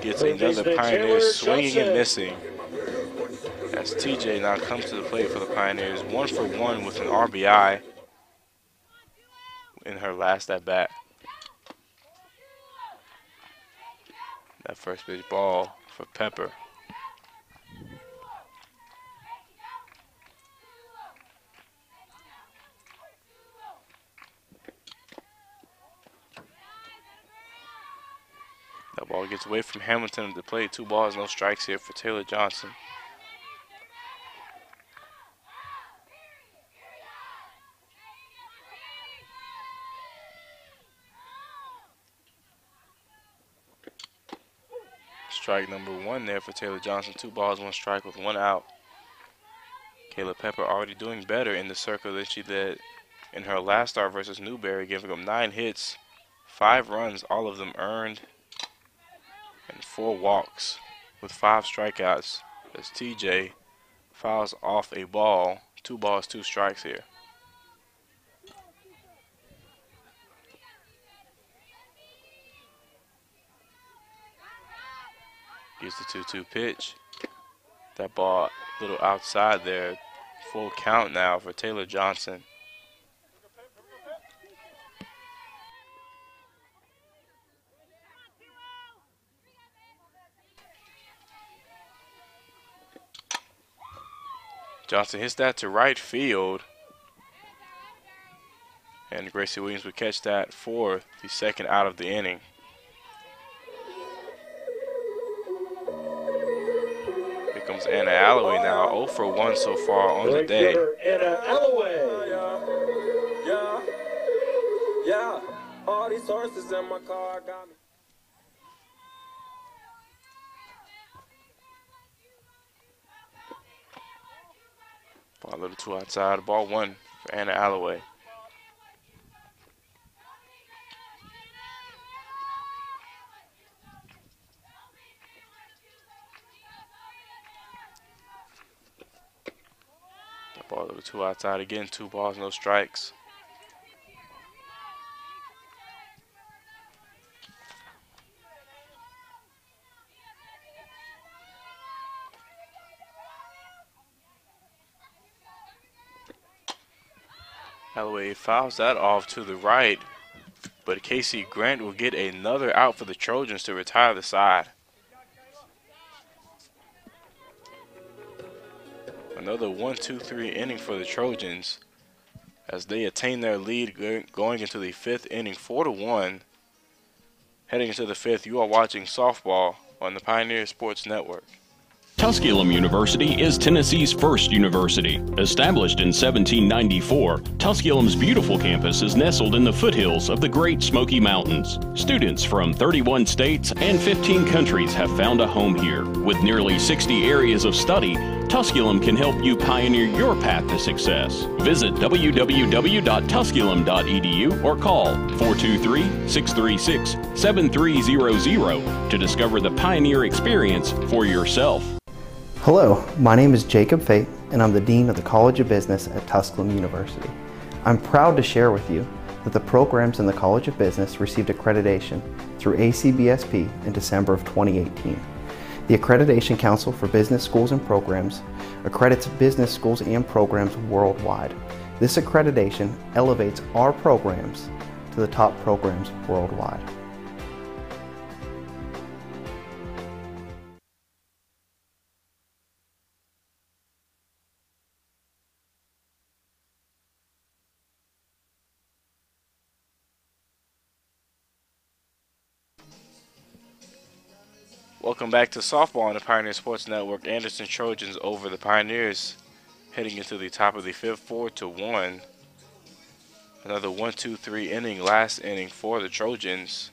Gets another Pioneer swinging and missing, as TJ now comes to the plate for the Pioneers. 1 for 1 with an RBI in her last at bat. That first base ball for Pepper. That ball gets away from Hamilton at the plate. 2 balls, no strikes here for Taylor Johnson. Strike number 1 there for Taylor Johnson. 2 balls, 1 strike with 1 out. Kayla Pepper already doing better in the circle than she did in her last start versus Newberry, giving them 9 hits, 5 runs, all of them earned, and 4 walks with 5 strikeouts, as TJ fouls off a ball. 2 balls, 2 strikes here. Here's the 2-2 pitch. That ball a little outside there. Full count now for Taylor Johnson. Johnson hits that to right field, and Gracie Williams would catch that for the 2nd out of the inning. Here comes Anna Alloway now, 0 for 1 so far on the day. Anna Alloway. Yeah, all these horses in my car got me. Ball a little too outside. Ball 1 for Anna Alloway. Ball a little too outside again. 2 balls, no strikes. Alloway fouls that off to the right, but Casey Grant will get another out for the Trojans to retire the side. Another 1-2-3 inning for the Trojans, as they attain their lead going into the 5th inning, 4-1. Heading into the 5th, you are watching softball on the Pioneer Sports Network. Tusculum University is Tennessee's first university. Established in 1794, Tusculum's beautiful campus is nestled in the foothills of the Great Smoky Mountains. Students from 31 states and 15 countries have found a home here. With nearly 60 areas of study, Tusculum can help you pioneer your path to success. Visit www.tusculum.edu or call 423-636-7300 to discover the Pioneer experience for yourself. Hello, my name is Jacob Fate, and I'm the Dean of the College of Business at Tusculum University. I'm proud to share with you that the programs in the College of Business received accreditation through ACBSP in December of 2018. The Accreditation Council for Business Schools and Programs accredits business schools and programs worldwide. This accreditation elevates our programs to the top programs worldwide. Welcome back to softball on the Pioneer Sports Network. Anderson Trojans over the Pioneers, heading into the top of the 5th, 4-1. Another 1-2-3 inning, last inning for the Trojans,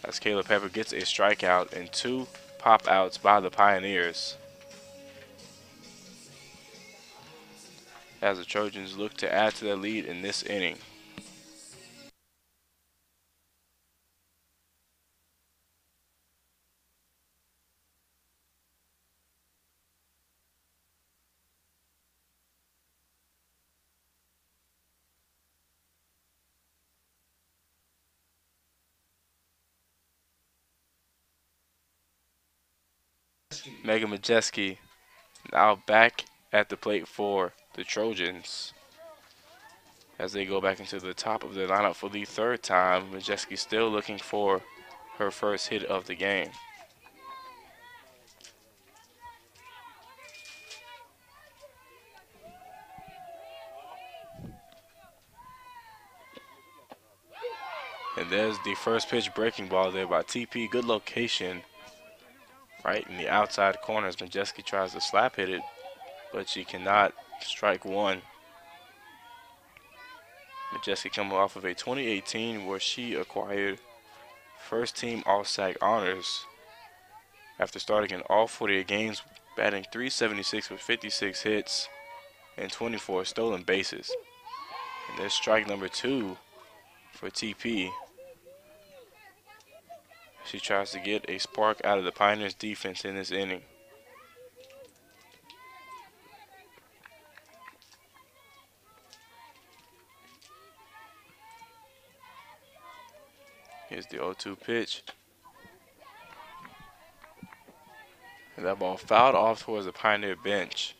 as Caleb Pepper gets a strikeout and 2 pop outs by the Pioneers, as the Trojans look to add to their lead in this inning. Megan Majeski now back at the plate for the Trojans, as they go back into the top of their lineup for the 3rd time. Majeski still looking for her first hit of the game. And there's the first pitch breaking ball there by TP. Good location right in the outside corners. Majeski tries to slap hit it, but she cannot. Strike one. Majeski coming off of a 2018 where she acquired first team All-SAC honors after starting in all 48 games, batting .376 with 56 hits and 24 stolen bases. And there's strike number 2 for TP. She tries to get a spark out of the Pioneers defense in this inning. Here's the 0-2 pitch. And that ball fouled off towards the Pioneer bench.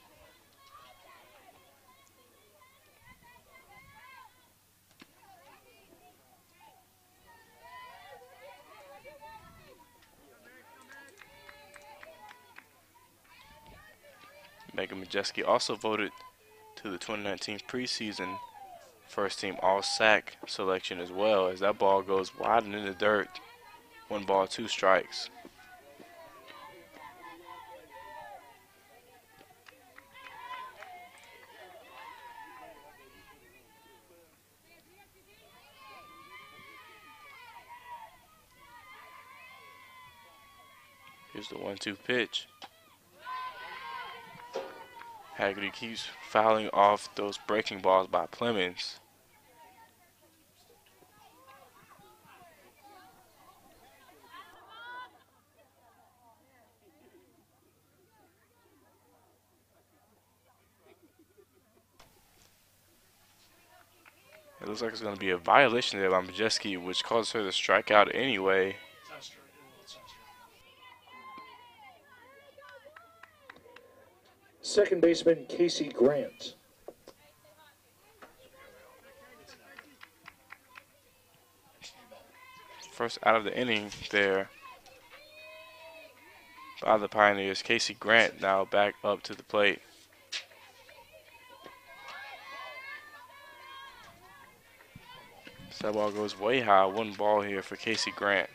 Megan Majeski also voted to the 2019 preseason first team All-SAC selection as well, as that ball goes wide and in the dirt. 1 ball, 2 strikes. Here's the 1-2 pitch. Haggerty keeps fouling off those breaking balls by Plemons. It looks like it's going to be a violation there by Majeski, which causes her to strike out anyway. Second baseman Casey Grant. First out of the inning there by the Pioneers. Casey Grant now back up to the plate. That ball goes way high. One ball here for Casey Grant.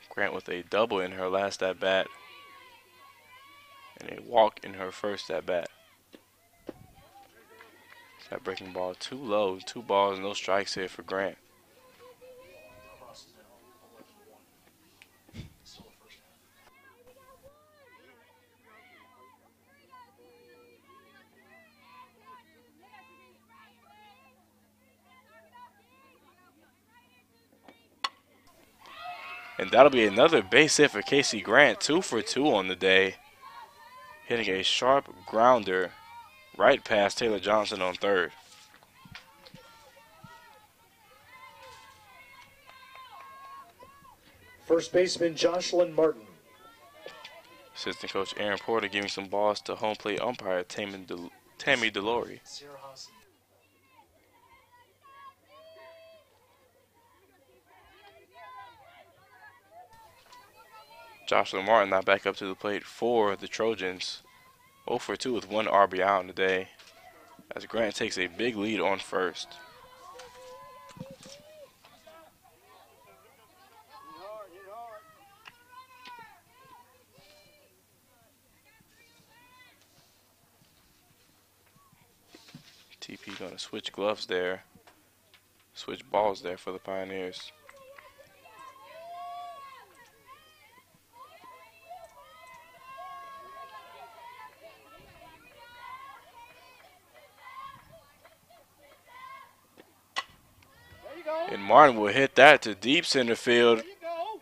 Grant with a double in her last at bat and a walk in her first at bat. That breaking ball too low. 2 balls, no strikes here for Grant. And that'll be another base hit for Casey Grant. 2 for 2 on the day. Hitting a sharp grounder right past Taylor Johnson on third. First baseman Jocelyn Martin. Assistant coach Aaron Porter giving some balls to home plate umpire Tammy Delory. Jocelyn Martin now back up to the plate for the Trojans. 0 for 2 with 1 RBI on the day as Grant takes a big lead on first. TP going to switch gloves there, switch balls there for the Pioneers. And Martin will hit that to deep center field,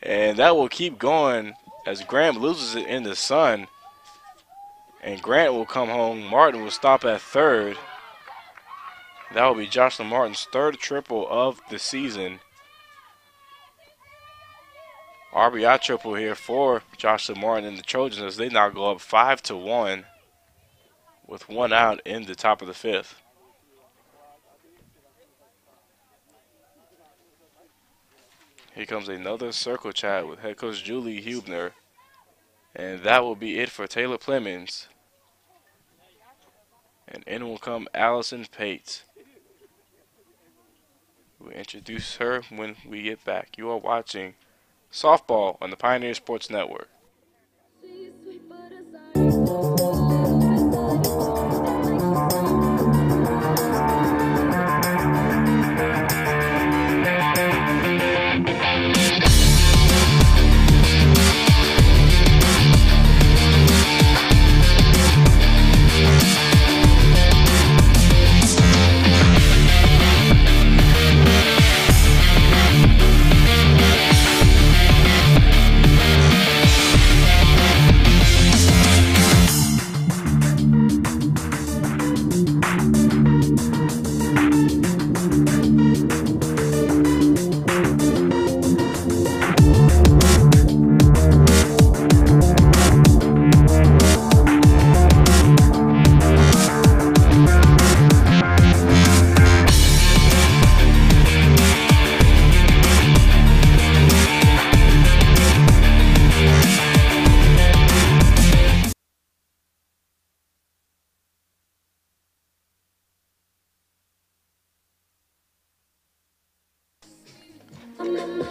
and that will keep going as Grant loses it in the sun. And Grant will come home. Martin will stop at third. That will be Jocelyn Martin's 3rd triple of the season. RBI triple here for Jocelyn Martin and the Trojans as they now go up 5-1 with 1 out in the top of the 5th. Here comes another circle chat with head coach Julie Hubner. And that will be it for Taylor Plemons. And in will come Allison Pate. We'll introduce her when we get back. You are watching Softball on the Pioneer Sports Network.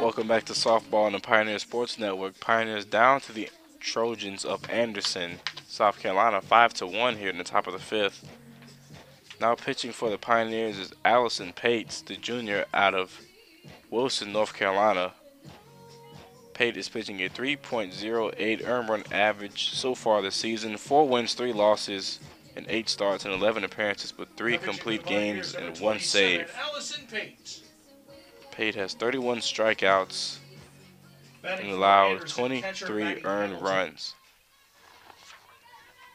Welcome back to Softball on the Pioneer Sports Network. Pioneers down to the Trojans of Anderson, South Carolina, 5-1 here in the top of the 5th. Now pitching for the Pioneers is Allison Pates, the junior out of Wilson, North Carolina. Pate is pitching a 3.08 earned run average so far this season, 4 wins, 3 losses, and 8 starts and 11 appearances with 3 complete games and 1 save. Allison Pate. Pate has 31 strikeouts and allowed 23 earned runs.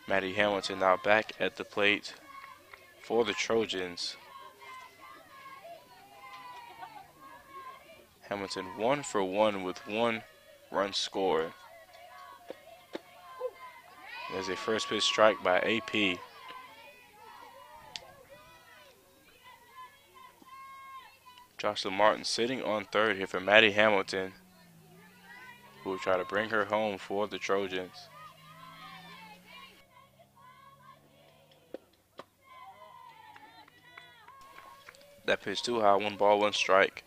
Maddie Hamilton now back at the plate for the Trojans. Hamilton 1 for 1 with 1 run scored. There's a first pitch strike by AP. Jocelyn Martin sitting on third here for Maddie Hamilton, who will try to bring her home for the Trojans. That pitch too high, 1 ball, 1 strike.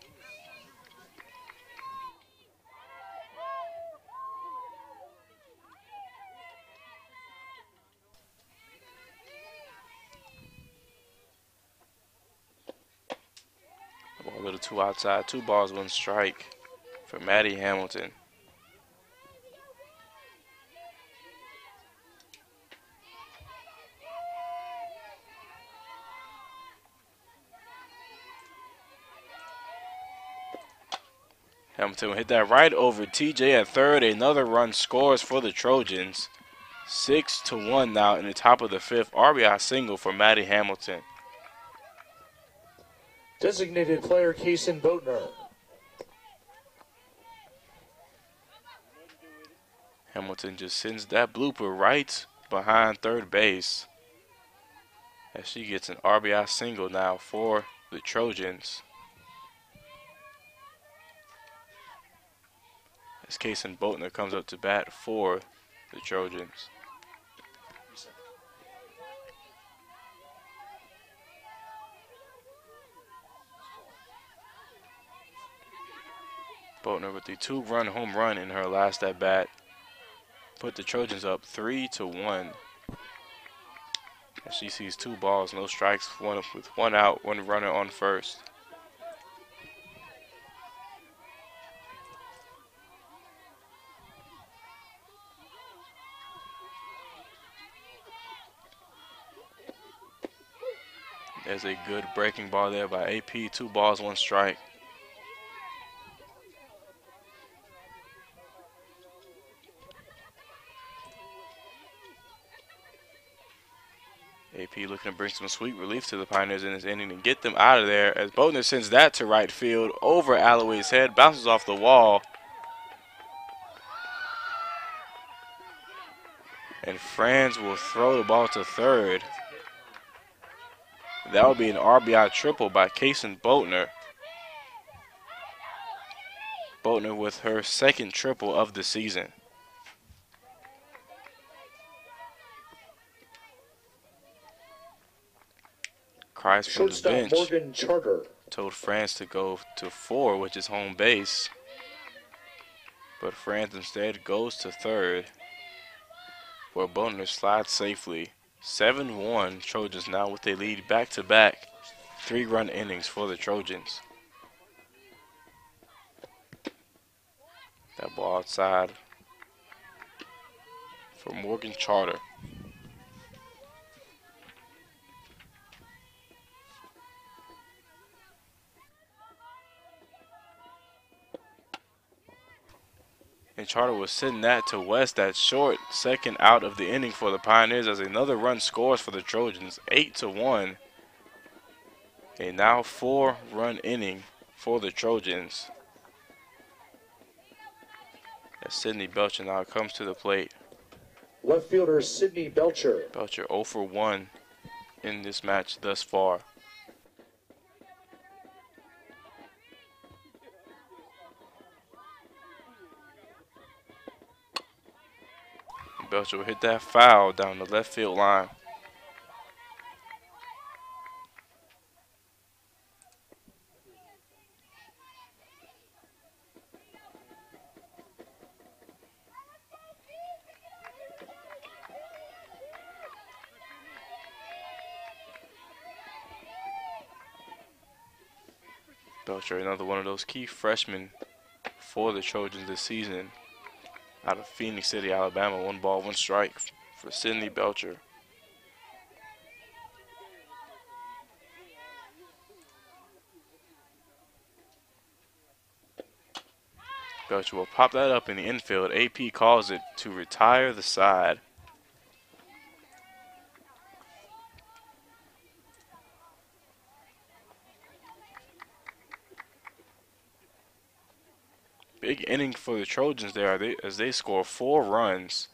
Ball a little too outside, 2 balls, 1 strike for Maddie Hamilton. Hamilton hit that right over TJ at third. Another run scores for the Trojans. 6-1 now in the top of the 5th. RBI single for Maddie Hamilton. Designated player Kaysen Boatner. Hamilton just sends that blooper right behind third base as she gets an RBI single now for the Trojans. As Kaysen Boatner comes up to bat for the Trojans. Boatner with the 2-run home run in her last at bat put the Trojans up 3-1. As she sees 2 balls, no strikes, with 1 out, 1 runner on first. There's a good breaking ball there by AP. 2 balls, 1 strike. AP looking to bring some sweet relief to the Pioneers in this inning and get them out of there as Boatner sends that to right field over Alloway's head, bounces off the wall. And Franz will throw the ball to third. That would be an RBI triple by Kaysen Boatner. Boatner with her 2nd triple of the season. Cries from the bench. Morgan Charter told Franz to go to 4, which is home base. But Franz instead goes to third, where Boatner slides safely. 7-1, Trojans now with a lead back-to-back 3-run innings for the Trojans. That ball outside for Morgan Charter. And Charter was sending that to West, that short 2nd out of the inning for the Pioneers as another run scores for the Trojans, 8-1. A now 4-run inning for the Trojans. As Sydney Belcher now comes to the plate. left fielder Sydney Belcher. Belcher 0 for 1 in this match thus far. Belcher will hit that foul down the left field line. Belcher, another one of those key freshmen for the Trojans this season. Out of Phoenix City, Alabama, 1 ball, 1 strike for Sydney Belcher. Belcher will pop that up in the infield. AP calls it to retire the side. Big inning for the Trojans there as they score 4 runs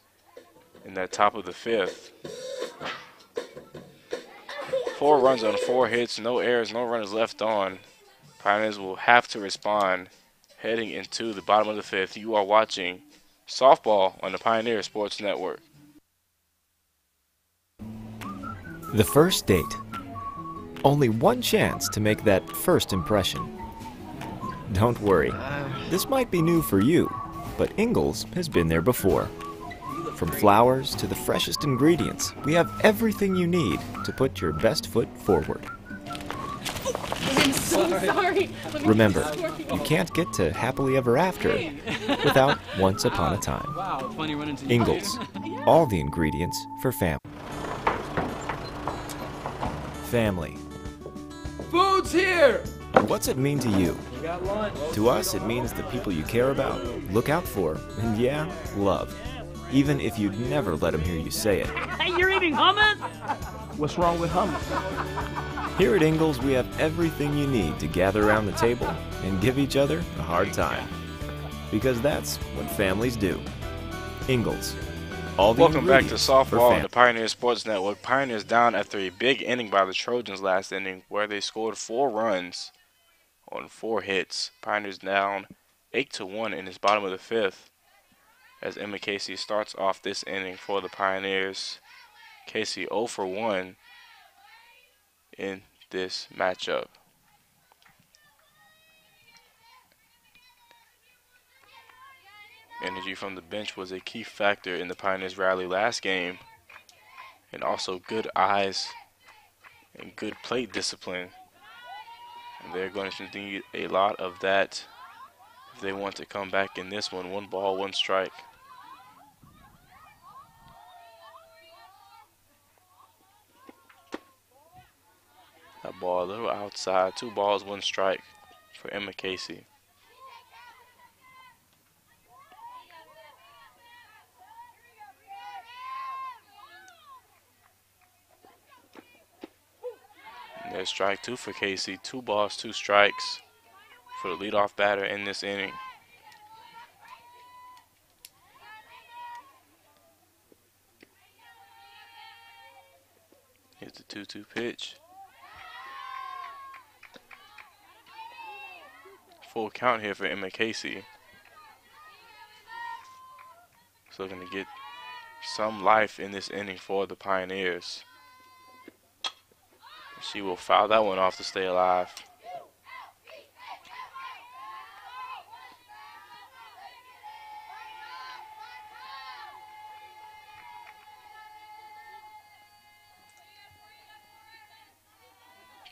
in that top of the 5th. 4 runs on 4 hits, no errors, no runners left on. Pioneers will have to respond heading into the bottom of the 5th. You are watching softball on the Pioneer Sports Network. The first date. Only one chance to make that first impression. Don't worry, this might be new for you, but Ingalls has been there before. From flowers to the freshest ingredients, we have everything you need to put your best foot forward. I'm so sorry. Remember, you can't get to happily ever after without once upon a time. Wow, it's funny running into you. Ingalls, all the ingredients for family. Family. Food's here! What's it mean to you? We got lunch. To us, it means the people you care about, look out for, and yeah, love. Even if you'd never let them hear you say it. Hey, you're eating hummus? What's wrong with hummus? Here at Ingalls, we have everything you need to gather around the table and give each other a hard time. Because that's what families do. Ingalls. All the Welcome back to ingredients for softball on family. the Pioneer Sports Network. Pioneers down after a big inning by the Trojans last inning where they scored 4 runs on 4 hits. Pioneers down 8-1 in this bottom of the 5th as Emma Casey starts off this inning for the Pioneers. Casey 0 for 1 in this matchup. Energy from the bench was a key factor in the Pioneers' rally last game, and also good eyes and good plate discipline. And they're going to need a lot of that if they want to come back in this one. 1 ball, 1 strike. That ball a little outside. 2 balls, 1 strike for Emma Casey. And there's strike 2 for Casey. 2 balls, 2 strikes for the leadoff batter in this inning. Here's the 2-2 pitch. Full count here for Emma Casey. So looking to get some life in this inning for the Pioneers. She will foul that one off to stay alive.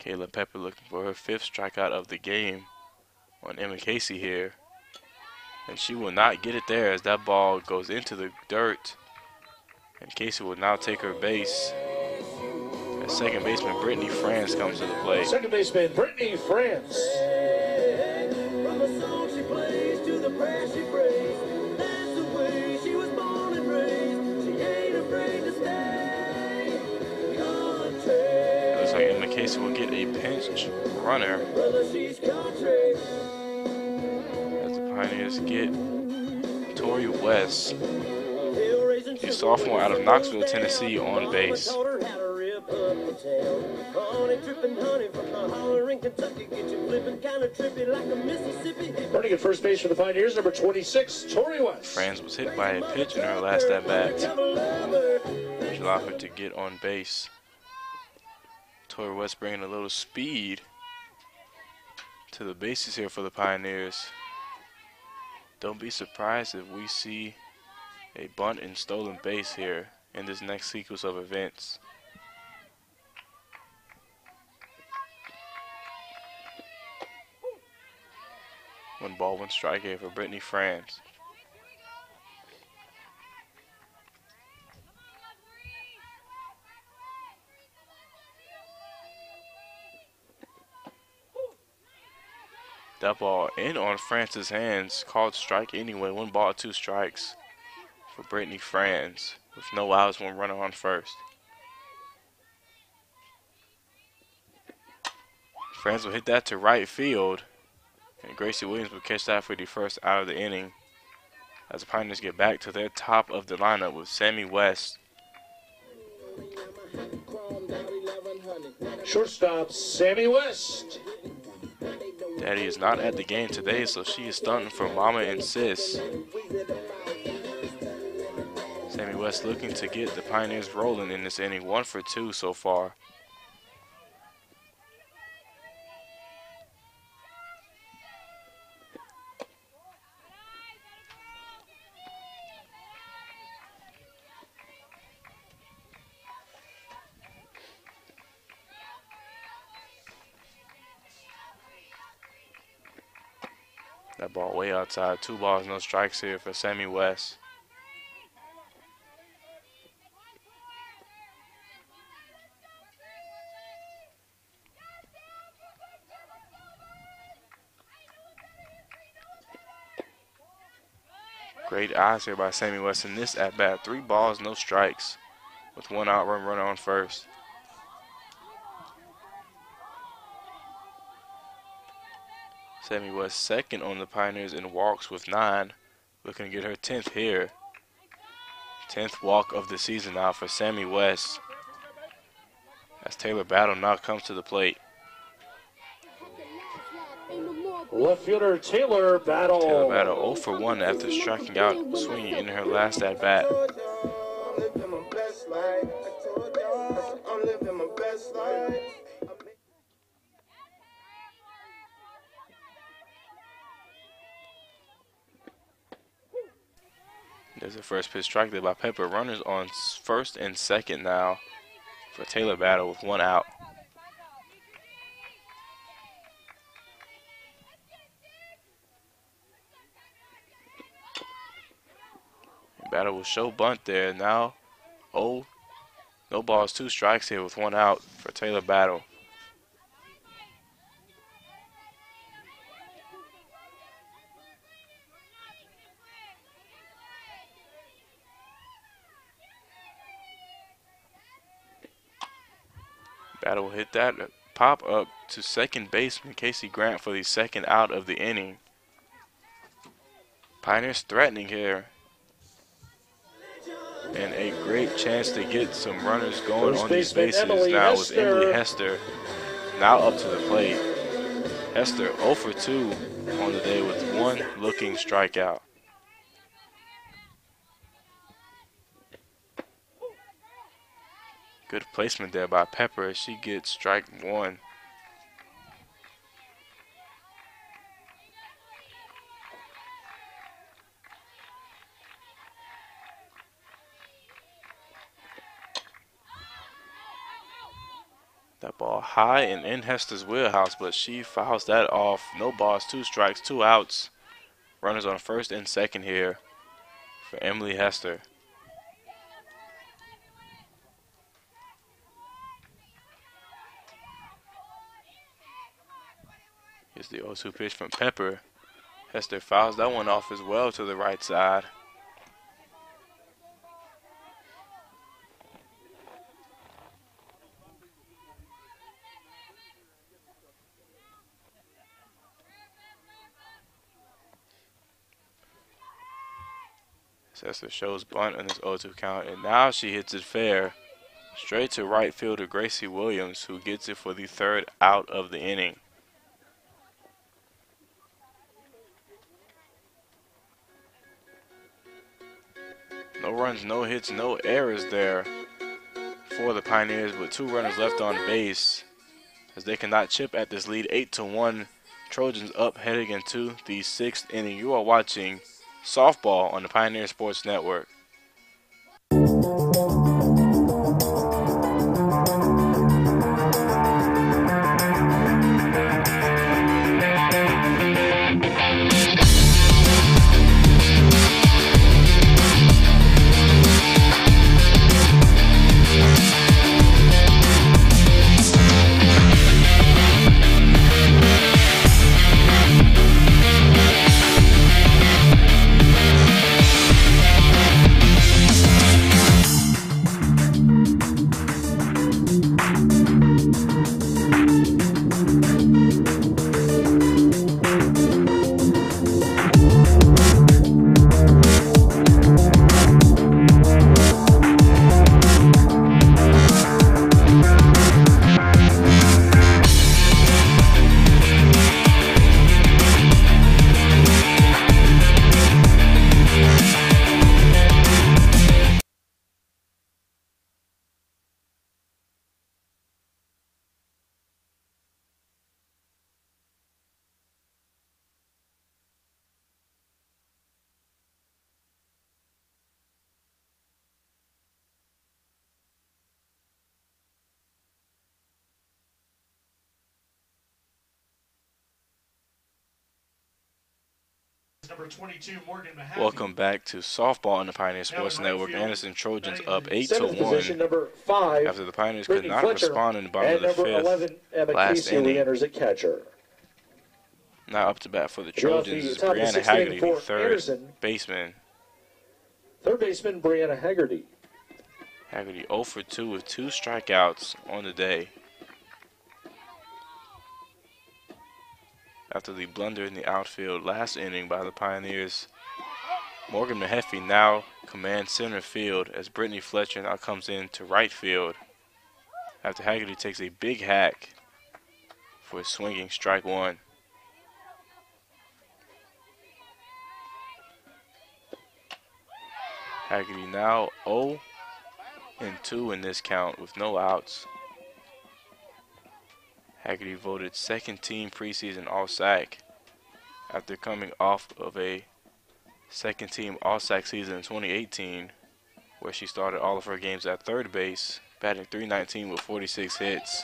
Kayla Pepper looking for her 5th strikeout of the game on Emma Casey here. And she will not get it there as that ball goes into the dirt. And Casey will now take her base. As second baseman Brittany France comes to the plate. Second baseman Brittany France. From the song she plays to the prayer she prays, that's the way she was born and raised. She ain't afraid to stay. It looks like Emma Casey will get a pinch runner. Brother, she's country. As the Pioneers get Tori West, a sophomore out of Knoxville, Tennessee, on base. Running at first base for the Pioneers, number 26, Tori West. France was hit by a pitch in her last at bat, which allowed her to get on base. Tori West bringing a little speed to the bases here for the Pioneers. Don't be surprised if we see a bunt and stolen base here in this next sequence of events. One ball, 1 strike here for Brittany France. That ball in on France's hands, called strike anyway. 1 ball, 2 strikes for Brittany France with no outs, 1 runner on first. France will hit that to right field, and Gracie Williams will catch that for the first out of the inning as the Pioneers get back to their top of the lineup with Sammy West. Shortstop Sammy West. Daddy is not at the game today, so she is stunting for Mama and Sis. Sammy West looking to get the Pioneers rolling in this inning. 1 for 2 so far. That ball way outside. 2 balls, no strikes here for Sammy West. Great eyes here by Sammy West in this at bat. 3 balls, no strikes, with 1 out, runner on first. Sammy West second on the Pioneers in walks with 9, looking to get her 10th here. 10th walk of the season now for Sammy West, as Taylor Battle now comes to the plate. Left fielder Taylor Battle. Taylor Battle 0 for 1 after striking out swinging in her last at bat. There's a first pitch strike there by Pepper. Runners on first and second now for Taylor Battle with 1 out. Battle will show bunt there. Now, no balls, 2 strikes here with 1 out for Taylor Battle. Battle will hit that pop up to second baseman Casey Grant for the 2nd out of the inning. Pioneers threatening here. And a great chance to get some runners going on these bases now with Emily Hester now up to the plate. Hester 0 for 2 on the day with 1 looking strikeout. Good placement there by Pepper as she gets strike 1. That ball high and in Hester's wheelhouse, but she fouls that off. No balls, 2 strikes, 2 outs. Runners on first and second here for Emily Hester. Here's the 0-2 pitch from Pepper. Hester fouls that one off as well to the right side. Hester shows bunt on this 0-2 count, and now she hits it fair straight to right fielder Gracie Williams, who gets it for the 3rd out of the inning. No runs, no hits, no errors there for the Pioneers, with 2 runners left on base as they cannot chip at this lead. 8-1, Trojans up heading into the 6th inning. You are watching softball on the Pioneer Sports Network. Number 22, Morgan Mahaffey. Welcome back to softball on the Pioneer Now Sports in right Network. field, Anderson Trojans batting up in 8-1 number 5, after the Pioneers Brittany could not Fletcher, respond in the bottom and of the number 11, fifth Emma last Casey inning. re-enters at catcher. Now up to bat for the Leading off Trojans the is top of the Brianna sixth inning Haggerty, for third Anderson. baseman. Third baseman, Brianna Haggerty. Haggerty 0 for 2 with 2 strikeouts on the day. After the blunder in the outfield last inning by the Pioneers, Morgan Mahaffey now commands center field as Brittany Fletcher now comes in to right field after Haggerty takes a big hack for a swinging strike one. Haggerty now 0 and 2 in this count with no outs. Haggerty voted second team preseason All-SAC after coming off of a second team All-SAC season in 2018 where she started all of her games at third base, batting .319 with 46 hits.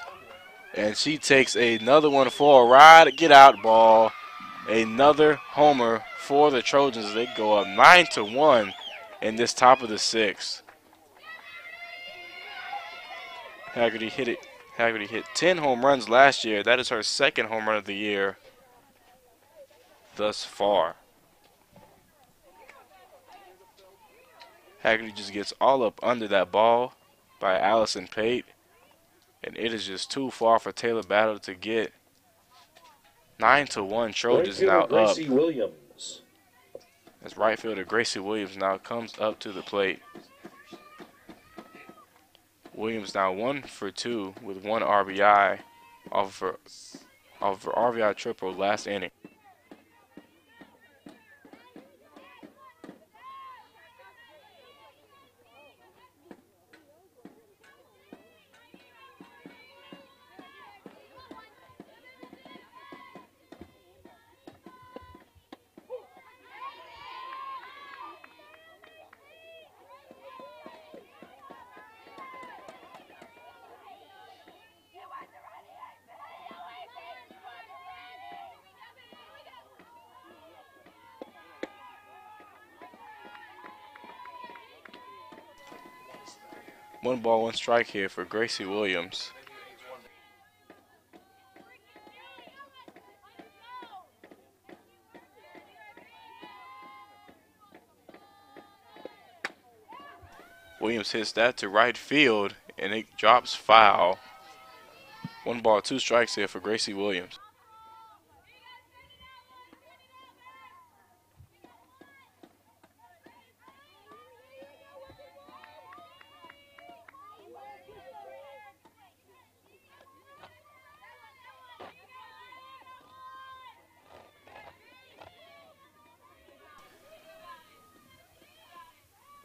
And she takes another one for a ride. Get out ball. Another homer for the Trojans as they go up 9-1 in this top of the sixth. Haggerty hit 10 home runs last year. That is her second home run of the year thus far. Haggerty just gets all up under that ball by Allison Pate, and it is just too far for Taylor Battle to get. 9-1, Trojans now up. Gracie Williams. As right fielder Gracie Williams now comes up to the plate. Williams now 1 for 2 with 1 RBI off of her RBI triple last inning. One ball, one strike here for Gracie Williams. Williams hits that to right field, and it drops foul. One ball, 2 strikes here for Gracie Williams.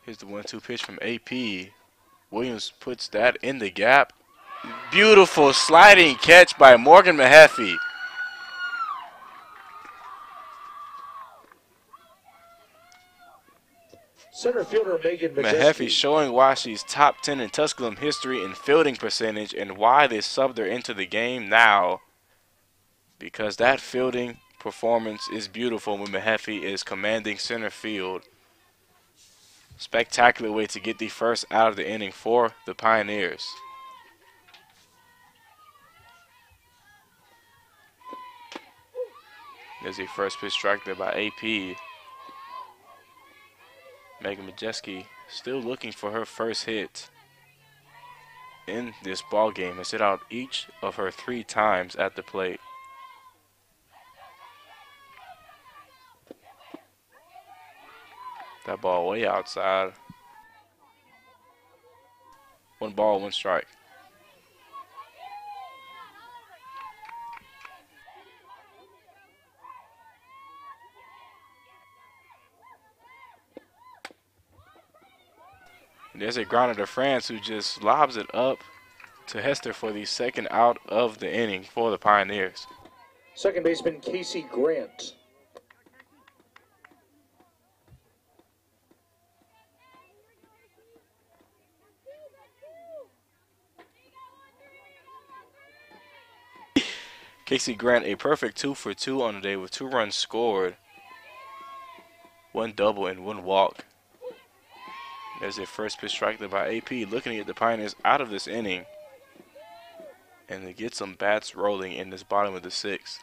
Here's the 1-2 pitch from AP. Williams puts that in the gap. Beautiful sliding catch by Morgan Mahaffey. Center fielder Megan Mahaffey showing why she's top 10 in Tusculum history in fielding percentage and why they subbed her into the game now. Because that fielding performance is beautiful when Mahaffey is commanding center field. Spectacular way to get the first out of the inning for the Pioneers. There's a first pitch strike there by AP. Megan Majeski still looking for her first hit in this ball game. Has hit out each of her 3 times at the plate. That ball way outside. 1 ball, 1 strike. And there's a grounder to France who just lobs it up to Hester for the second out of the inning for the Pioneers. Second baseman Casey Grant. Casey Grant a perfect 2 for 2 on the day with 2 runs scored. One double and one walk. There's a first pitch strike there by AP, looking to get the Pioneers out of this inning and to get some bats rolling in this bottom of the sixth.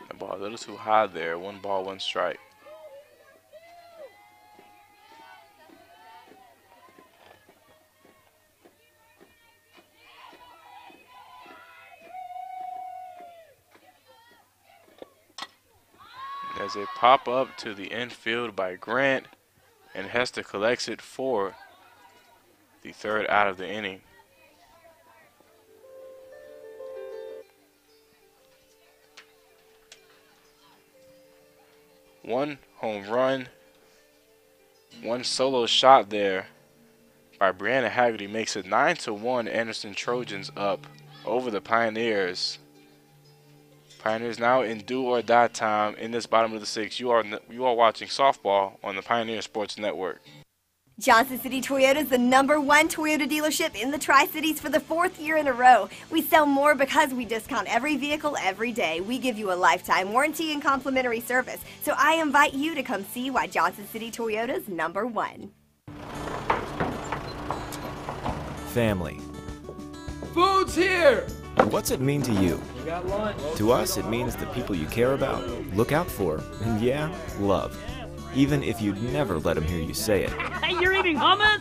The ball a little too high there. 1 ball, 1 strike. There's a pop up to the infield by Grant, and Hester collects it for the 3rd out of the inning. One home run, one solo shot there by Brianna Haggerty makes it 9-1. Anderson Trojans up over the Pioneers. Pioneers now in do or die time in this bottom of the 6th. You are watching softball on the Pioneer Sports Network. Johnson City Toyota is the #1 Toyota dealership in the Tri-Cities for the 4th year in a row. We sell more because we discount every vehicle every day. We give you a lifetime warranty and complimentary service. So I invite you to come see why Johnson City Toyota is #1. Family. Food's here! What's it mean to you? We got lunch. To us, it means the people you care about, look out for, and yeah, love. Even if you'd never let them hear you say it. Hey, you're eating hummus?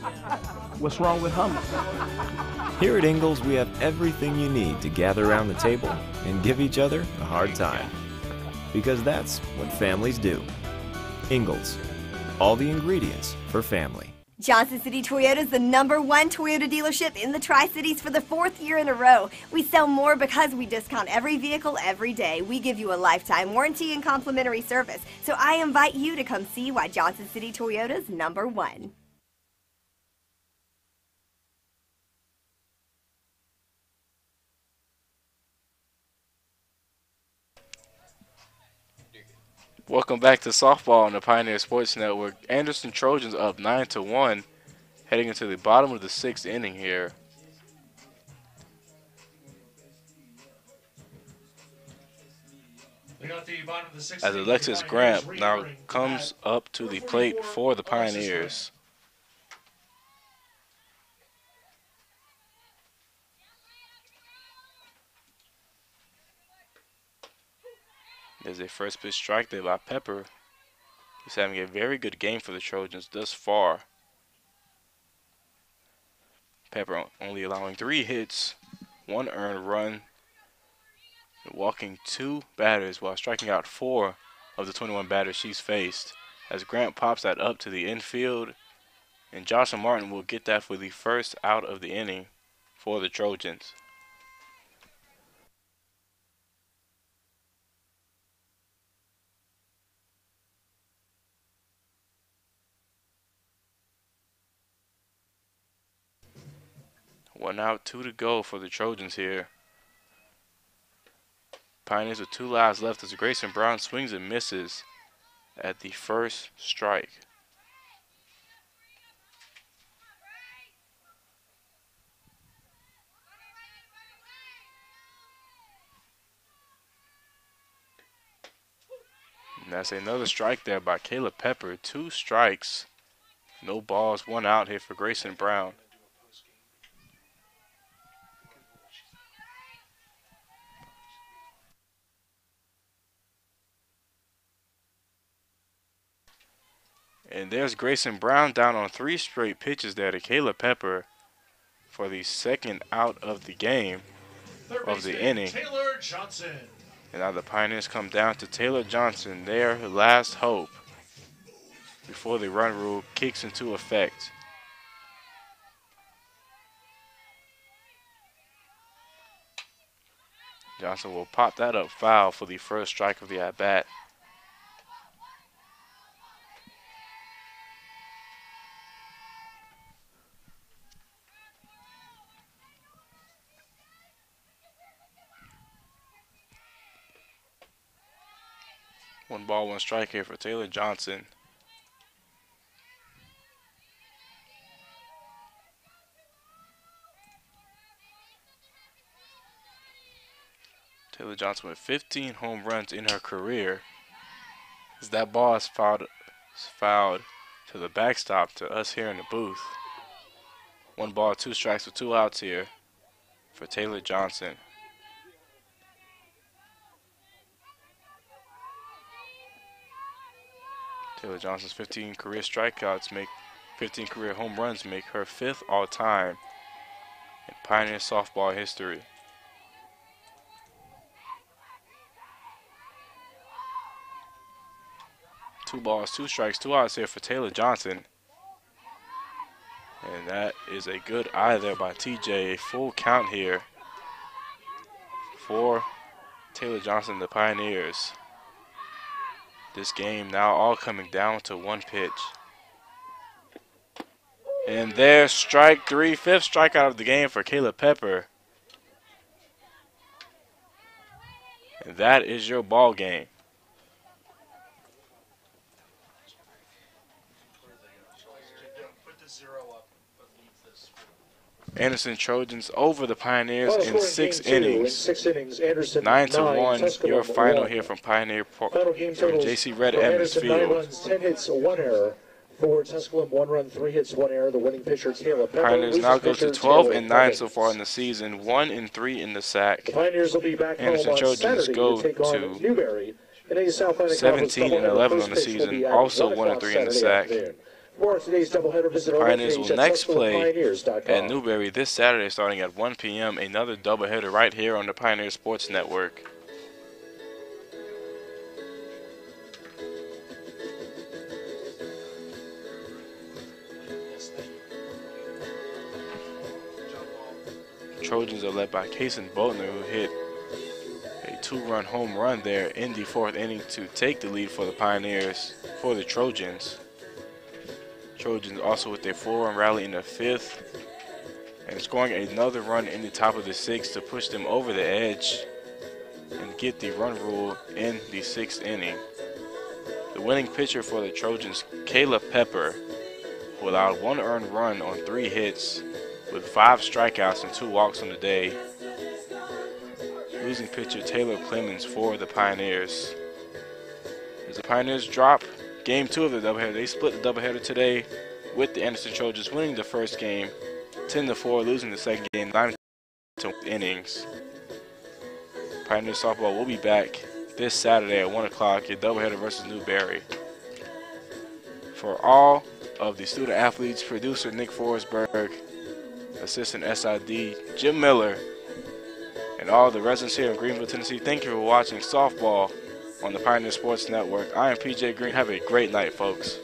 What's wrong with hummus? Here at Ingalls, we have everything you need to gather around the table and give each other a hard time. Because that's what families do. Ingalls. All the ingredients for family. Johnson City Toyota is the #1 Toyota dealership in the Tri-Cities for the 4th year in a row. We sell more because we discount every vehicle every day. We give you a lifetime warranty and complimentary service. So I invite you to come see why Johnson City Toyota is #1. Welcome back to softball on the Pioneer Sports Network. Anderson Trojans up 9-1, heading into the bottom of the 6th inning here. We got the bottom of the 6th As inning, Alexis the Grant Pioneers now re-entering comes the bat. up to the plate for the Pioneers. There's a first pitch strike there by Pepper. He's having a very good game for the Trojans thus far. Pepper only allowing 3 hits, 1 earned run, walking 2 batters while striking out 4 of the 21 batters she's faced. As Grant pops that up to the infield, and Joshua Martin will get that for the 1st out of the inning for the Trojans. One out, 2 to go for the Trojans here. Pioneers with 2 lives left as Grayson Brown swings and misses at the 1st strike. And that's another strike there by Caleb Pepper. 2 strikes, no balls, 1 out here for Grayson Brown. And there's Grayson Brown down on 3 straight pitches there to Caleb Pepper for the 2nd out of the game, of the inning. Taylor Johnson. And now the Pioneers come down to Taylor Johnson, their last hope before the run rule kicks into effect. Johnson will pop that up foul for the 1st strike of the at-bat. One ball, 1 strike here for Taylor Johnson. Taylor Johnson with 15 home runs in her career. As that ball is fouled to the backstop to us here in the booth. 1 ball, 2 strikes with 2 outs here for Taylor Johnson. Taylor Johnson's 15 career strikeouts 15 career home runs make her 5th all-time in Pioneer softball history. Two balls, 2 strikes, 2 outs here for Taylor Johnson. And that is a good eye there by TJ. A full count here for Taylor Johnson, the Pioneers. This game now all coming down to 1 pitch. And there's strike 3, 5th strikeout of the game for Kayla Pepper. And that is your ball game. Anderson Trojans over the Pioneers in 6 innings. 9-1, your final here from Pioneer from J.C. Red Edmonds Field. 9 runs, 10 hits, 1 error. For Tusculum, 1 run, 3 hits, 1 error. The winning pitcher, Kayla Pepper. Pioneers now go to 12-9 so far in the season, 1-3 in the SAC. The Pioneers will be back Anderson home on Trojans Saturday go to take on to Newberry. 17-11 on the season, also 1-3 in the SAC. Pioneers will next play at Newberry this Saturday starting at 1 p.m. Another doubleheader right here on the Pioneer Sports Network. Trojans are led by Kason Boltner, who hit a 2-run home run there in the 4th inning to take the lead for the Pioneers, for the Trojans. Trojans also with their 4-run rally in the 5th and scoring another run in the top of the 6th to push them over the edge and get the run rule in the 6th inning. The winning pitcher for the Trojans, Kayla Pepper, who allowed 1 earned run on 3 hits with 5 strikeouts and 2 walks on the day. Losing pitcher Taylor Clemens for the Pioneers. As the Pioneers drop Game 2 of the doubleheader, they split the doubleheader today with the Anderson Trojans winning the first game 10-4, losing the second game 9 innings. Pioneer softball will be back this Saturday at 1 o'clock, your doubleheader versus Newberry. For all of the student athletes, producer Nick Forsberg, assistant SID Jim Miller, and all the residents here in Greenville, Tennessee, thank you for watching softball on the Pioneer Sports Network. I am PJ Green. Have a great night, folks.